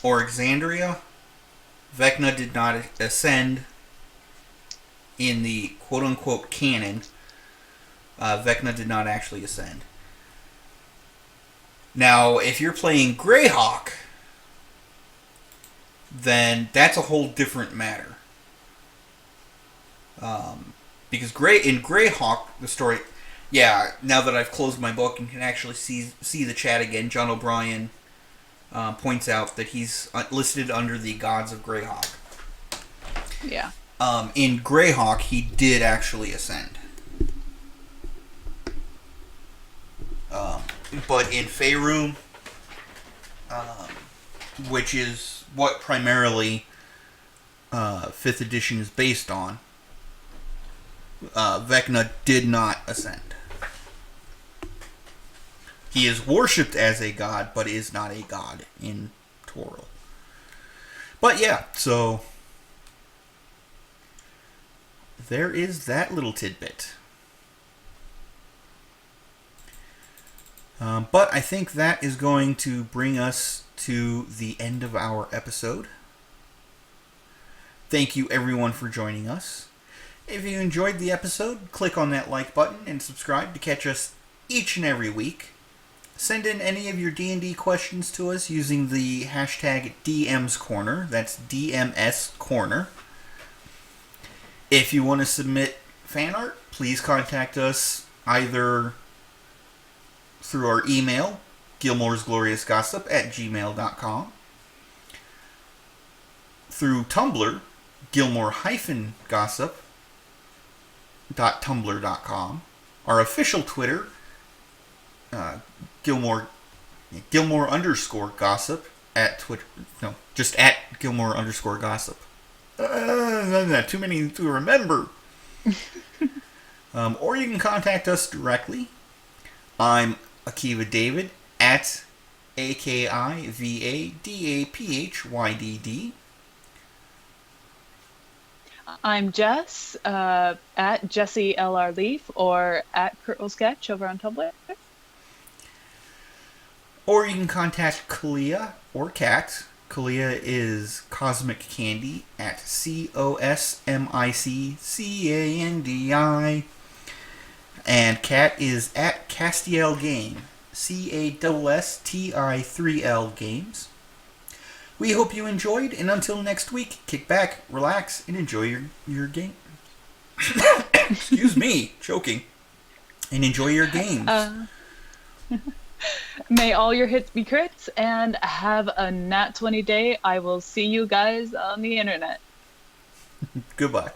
or Exandria, Vecna did not ascend in the quote-unquote canon. Vecna did not actually ascend. Now, if you're playing Greyhawk, then that's a whole different matter. Because in Greyhawk, the story... Yeah, now that I've closed my book and can actually see the chat again, John O'Brien points out that he's listed under the gods of Greyhawk. Yeah. In Greyhawk, he did actually ascend. But in Faerun, which is what primarily 5th edition is based on, Vecna did not ascend. He is worshipped as a god, but is not a god in Toril. But yeah, so there is that little tidbit. But I think that is going to bring us to the end of our episode. Thank you everyone for joining us. If you enjoyed the episode, click on that like button and subscribe to catch us each and every week. Send in any of your D&D questions to us using the hashtag DM's Corner. That's DMS Corner. If you want to submit fan art, please contact us either through our email, gilmoresgloriousgossip@gmail.com, through Tumblr, gilmore-gossip.tumblr.com, our official Twitter, Gilmore_gossip at Twitter. No, just at Gilmore_gossip. Too many to remember. Or you can contact us directly. I'm Akiva David at AKIVADAPHYDD. I'm Jess, at Jessie LR Leaf or at Kurt Will Sketch over on Tumblr. Or you can contact Kalia or Kat. Kalia is Cosmic Candy at CosmicCandi. And Kat is at Castiel Game. CASSTI3L Games. We hope you enjoyed, and until next week, kick back, relax, and enjoy your game. Excuse me, choking. And enjoy your games. May all your hits be crits, and have a nat 20 day. I will see you guys on the internet. Goodbye.